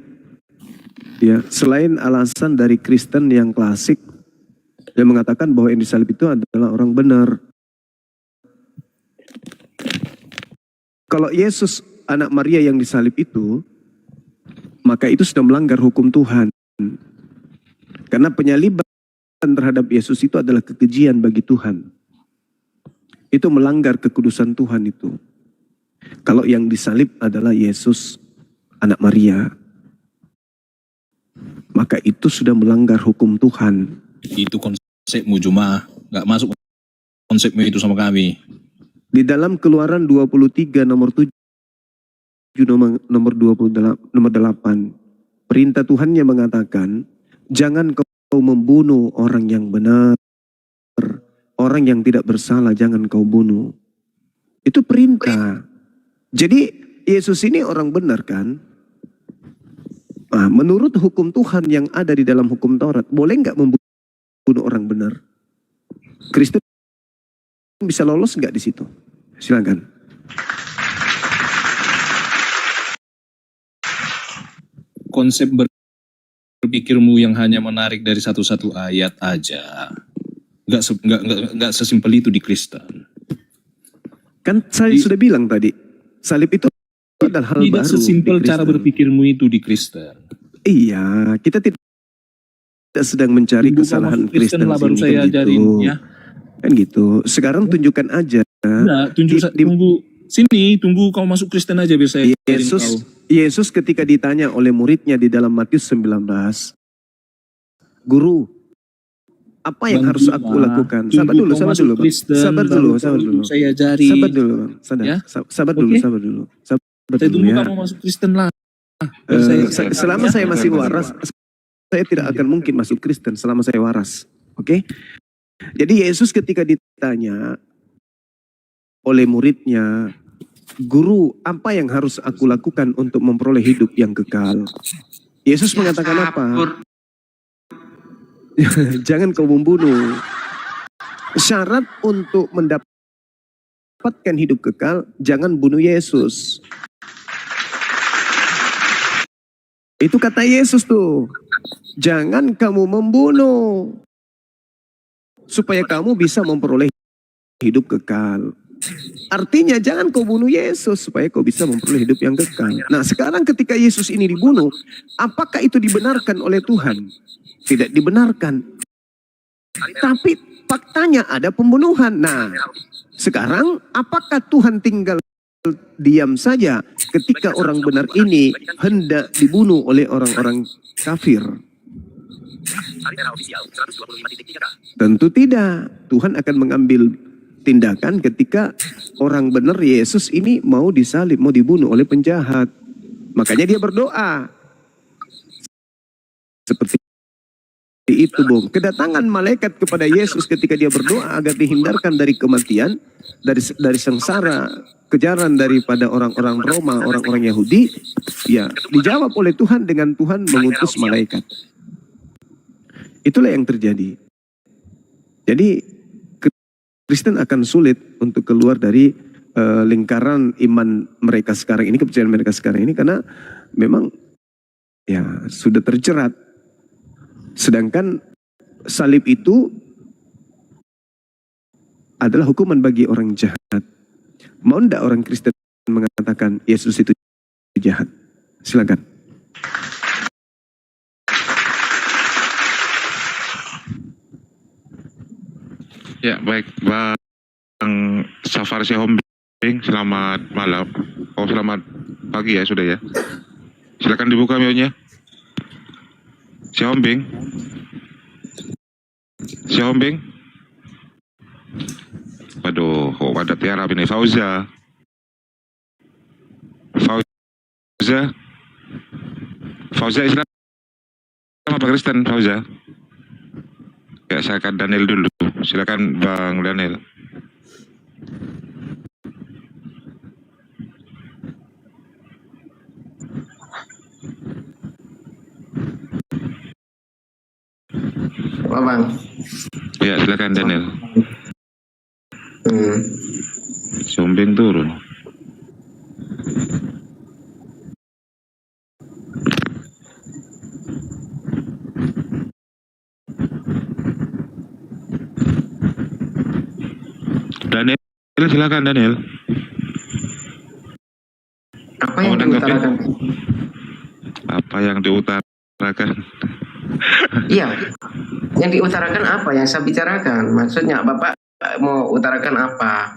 ya selain alasan dari Kristen yang klasik yang mengatakan bahwa yang disalib itu adalah orang benar. Kalau Yesus anak Maria yang disalib itu, maka itu sudah melanggar hukum Tuhan. Karena penyaliban terhadap Yesus itu adalah kekejian bagi Tuhan. Itu melanggar kekudusan Tuhan itu. Kalau yang disalib adalah Yesus anak Maria, maka itu sudah melanggar hukum Tuhan. Itu konsepmu cuma nggak masuk konsepmu itu sama kami. Di dalam Keluaran 23 nomor 7 nomor 28 perintah Tuhannya mengatakan, jangan kau membunuh orang yang benar, orang yang tidak bersalah jangan kau bunuh. Itu perintah. Jadi Yesus ini orang benar kan? Nah, menurut hukum Tuhan yang ada di dalam hukum Taurat, boleh nggak membunuh orang benar? Kristen bisa lolos nggak di situ? Silakan. Konsep berpikirmu yang hanya menarik dari satu-satu ayat aja, nggak sesimpel itu di Kristen. Kan saya sudah bilang tadi, salib itu adalah hal Tidak baru. sesimpel di cara Kristen. berpikirmu itu di Kristen. Iya, kita tidak sedang mencari Tunggu kau kesalahan masuk Kristen Kristen lah baru sini, saya kan ajarin gitu. ya. Kan gitu. Sekarang tunjukkan aja. Enggak, tunggu sini, tunggu kau masuk Kristen aja biar saya ajarin kau. Yesus ketika ditanya oleh muridnya di dalam Matius 19, Guru, apa yang harus aku lakukan? Sabar dulu, Bang. Sabar dulu. Saya ajari. Sabar dulu, Bang. Ya? Sabar dulu. Oke. Sabar dulu Saya tunggu ya. kamu masuk Kristen lah. Selama saya masih waras, saya tidak akan mungkin masuk Kristen selama saya waras. Oke? Jadi Yesus ketika ditanya oleh muridnya, Guru, apa yang harus aku lakukan untuk memperoleh hidup yang kekal? Yesus mengatakan apa? Jangan kau membunuh. Syarat untuk mendapatkan hidup kekal, jangan bunuh Yesus. Itu kata Yesus tuh. Jangan kamu membunuh. Supaya kamu bisa memperoleh hidup kekal. Artinya jangan kau bunuh Yesus supaya kau bisa memperoleh hidup yang kekal. Nah sekarang ketika Yesus ini dibunuh, apakah itu dibenarkan oleh Tuhan? Tidak dibenarkan. Tapi faktanya ada pembunuhan. Nah sekarang apakah Tuhan tinggal diam saja ketika orang benar ini hendak dibunuh oleh orang-orang kafir? Tentu tidak. Tuhan akan mengambil tindakan ketika orang benar Yesus ini mau disalib, mau dibunuh oleh penjahat. Makanya dia berdoa. Seperti itu, Bung. Kedatangan malaikat kepada Yesus ketika dia berdoa agar dihindarkan dari kematian, dari sengsara, kejaran daripada orang-orang Roma, orang-orang Yahudi, ya dijawab oleh Tuhan dengan Tuhan mengutus malaikat. Itulah yang terjadi. Jadi Kristen akan sulit untuk keluar dari lingkaran iman mereka sekarang ini, kepercayaan mereka sekarang ini, karena memang ya sudah terjerat. Sedangkan salib itu adalah hukuman bagi orang jahat. Mau ndak orang Kristen mengatakan Yesus itu jahat? Silakan. Ya baik, Bang Safar Syahombing, selamat malam. Oh selamat pagi ya sudah ya. Silakan dibuka mionya. Syahombing. Waduh, kok pada tiarap ini. Fauza Islam apa Kristen Fauza? Ya, saya akan Daniel dulu. Silakan Bang Daniel. Apa Bang? Ya, silakan Daniel. Sombeng turun. Daniel, silakan Daniel. Apa yang diutarakan? Apa yang diutarakan? Iya, yang diutarakan apa? Yang saya bicarakan. Maksudnya Bapak mau utarakan apa?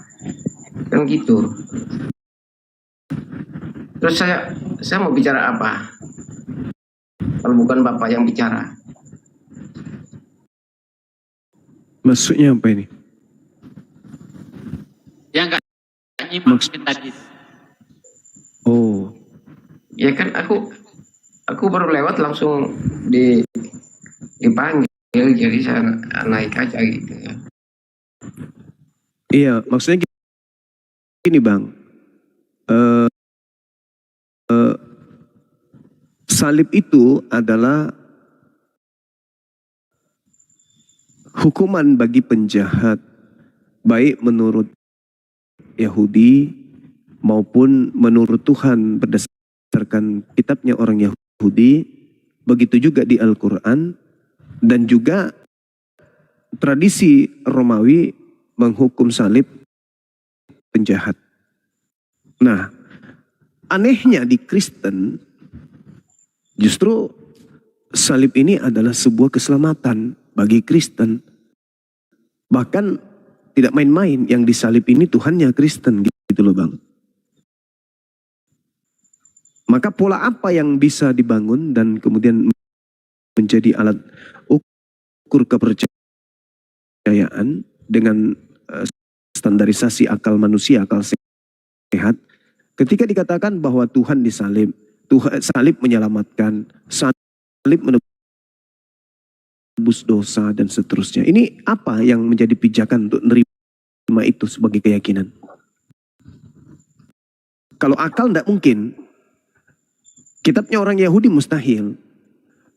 Kan gitu. Terus saya mau bicara apa? Kalau bukan Bapak yang bicara. Maksudnya apa ini? Ya enggak nyimak tadi. Oh. Ya kan aku baru lewat langsung dipanggil, jadi saya naik aja gitu ya. Iya, maksudnya gini Bang. Salib itu adalah hukuman bagi penjahat, baik menurut Yahudi maupun menurut Tuhan berdasarkan kitabnya orang Yahudi. Begitu juga di Al-Quran, dan juga tradisi Romawi menghukum salib penjahat. Nah, anehnya di Kristen, justru salib ini adalah sebuah keselamatan bagi Kristen. Bahkan tidak main-main, yang disalib ini Tuhannya Kristen gitu loh Bang. Maka pola apa yang bisa dibangun dan kemudian menjadi alat ukur kepercayaan dengan standarisasi akal manusia, akal sehat, ketika dikatakan bahwa Tuhan disalib, salib menyelamatkan, salib menebus dosa dan seterusnya. Ini apa yang menjadi pijakan untuk menerima itu sebagai keyakinan? Kalau akal tidak mungkin. Kitabnya orang Yahudi mustahil.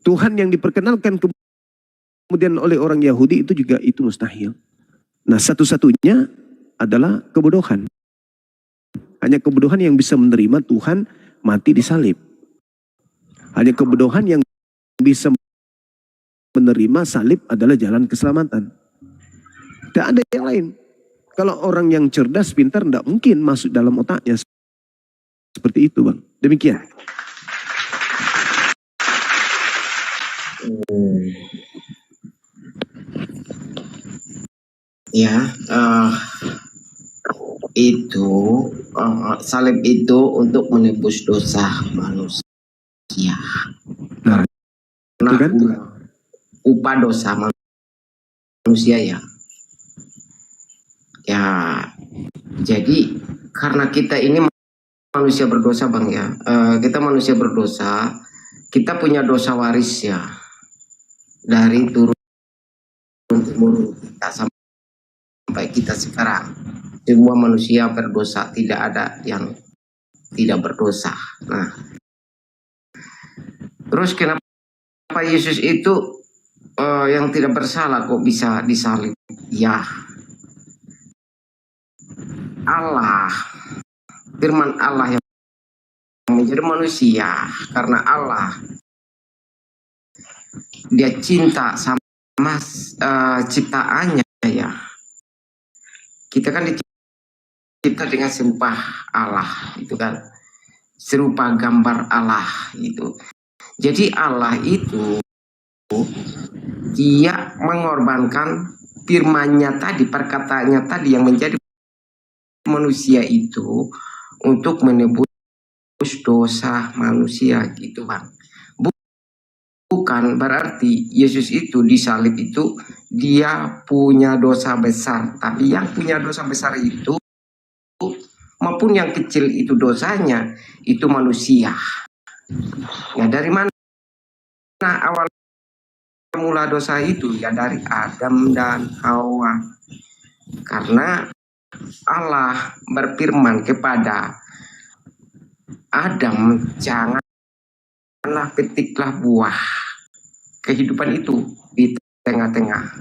Tuhan yang diperkenalkan kemudian oleh orang Yahudi itu juga itu mustahil. Nah, satu-satunya adalah kebodohan. Hanya kebodohan yang bisa menerima Tuhan mati disalib. Hanya kebodohan yang bisa menerima salib adalah jalan keselamatan. Tidak ada yang lain. Kalau orang yang cerdas, pintar, tidak mungkin masuk dalam otaknya seperti itu Bang. Demikian. Ya, itu salib itu untuk menebus dosa manusia. Nah, itu kan? Upah dosa manusia ya. Ya, jadi karena kita ini manusia berdosa Bang ya. Kita manusia berdosa, kita punya dosa waris ya. Dari turun temurun kita sampai kita sekarang, semua manusia berdosa, tidak ada yang tidak berdosa. Nah, terus kenapa Yesus itu yang tidak bersalah kok bisa disalib? Ya, Allah, firman Allah yang menjadi manusia, karena Allah dia cinta sama ciptaannya ya. Kita kan dicipta dengan serupa Allah, itu kan, serupa gambar Allah itu. Jadi Allah itu dia mengorbankan firman-Nya tadi, perkataannya tadi yang menjadi manusia itu untuk menebus dosa manusia gitu Bang. Bukan berarti Yesus itu disalib itu dia punya dosa besar, tapi yang punya dosa besar itu maupun yang kecil itu dosanya itu manusia. Ya, dari mana awal mula dosa itu? Ya dari Adam dan Hawa. Karena Allah berfirman kepada Adam, janganlah petiklah buah kehidupan itu di tengah-tengah.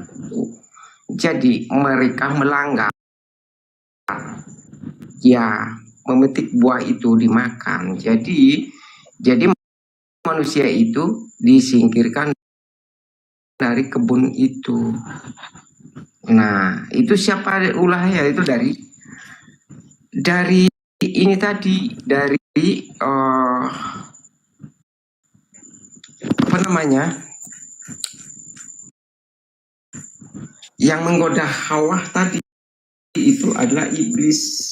Jadi mereka melanggar, ya memetik buah itu dimakan. Jadi manusia itu disingkirkan dari kebun itu. Nah, itu siapa ulahnya? Itu dari ini tadi, dari apa namanya, yang menggoda Hawa tadi itu adalah iblis.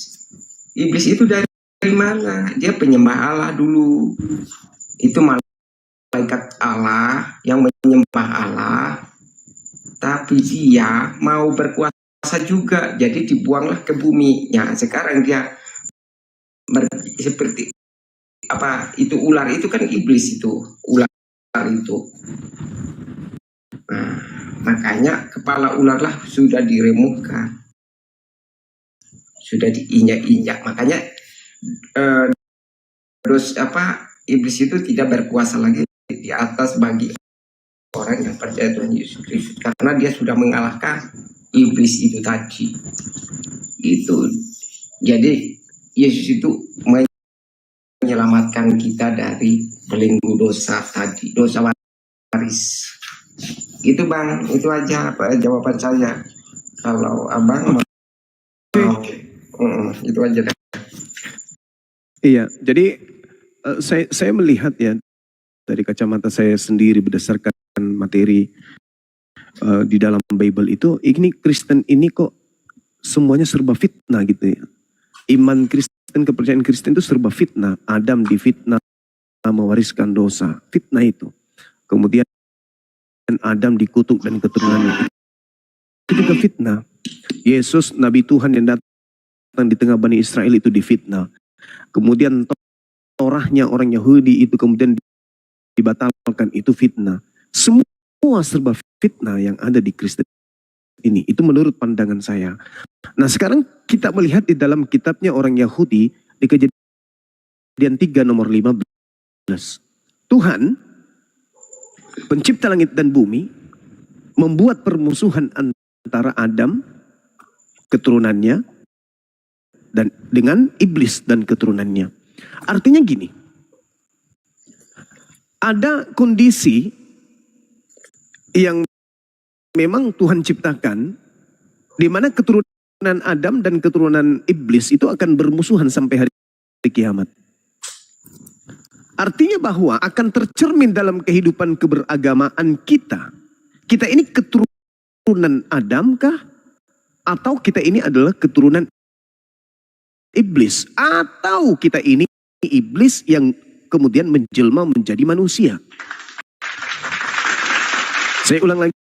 Iblis itu dari mana? Dia penyembah Allah dulu. Itu malaikat Allah yang menyembah Allah, tapi dia mau berkuasa juga, jadi dibuanglah ke bumi. Ya, sekarang dia seperti apa? Itu ular itu kan iblis itu, ular itu. Nah, makanya kepala ular lah sudah diremukkan. sudah diinjak-injak. Makanya iblis itu tidak berkuasa lagi di atas bagi orang yang percaya Tuhan Yesus Kristus, karena dia sudah mengalahkan iblis itu tadi. Itu. Jadi Yesus itu menyelamatkan kita dari belenggu dosa tadi, dosa waris. Itu Bang, itu aja jawaban saya. Kalau Abang oke. Itu aja deh. Iya, jadi saya melihat ya dari kacamata saya sendiri berdasarkan materi di dalam Bible itu, ini Kristen ini kok semuanya serba fitnah gitu ya. Iman Kristen, kepercayaan Kristen itu serba fitnah. Adam difitnah mewariskan dosa, fitnah itu. Kemudian Adam dikutuk dan keturunannya, itu juga fitnah. Yesus Nabi Tuhan yang datang di tengah Bani Israel itu difitnah. Kemudian Torahnya orang Yahudi itu kemudian dibatalkan, itu fitnah. Semua serba fitnah yang ada di Kristen ini. Itu menurut pandangan saya. Nah sekarang kita melihat di dalam kitabnya orang Yahudi di Kejadian 3 nomor 15. Tuhan pencipta langit dan bumi membuat permusuhan antara Adam keturunannya dan dengan iblis dan keturunannya. Artinya gini, ada kondisi yang memang Tuhan ciptakan di mana keturunan Adam dan keturunan iblis itu akan bermusuhan sampai hari kiamat. Artinya bahwa akan tercermin dalam kehidupan keberagamaan kita. Kita ini keturunan Adam kah? Atau kita ini adalah keturunan iblis? Atau kita ini iblis yang kemudian menjelma menjadi manusia? Saya ulang lagi.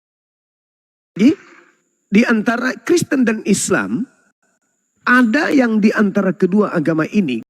Di antara Kristen dan Islam, ada yang di antara kedua agama ini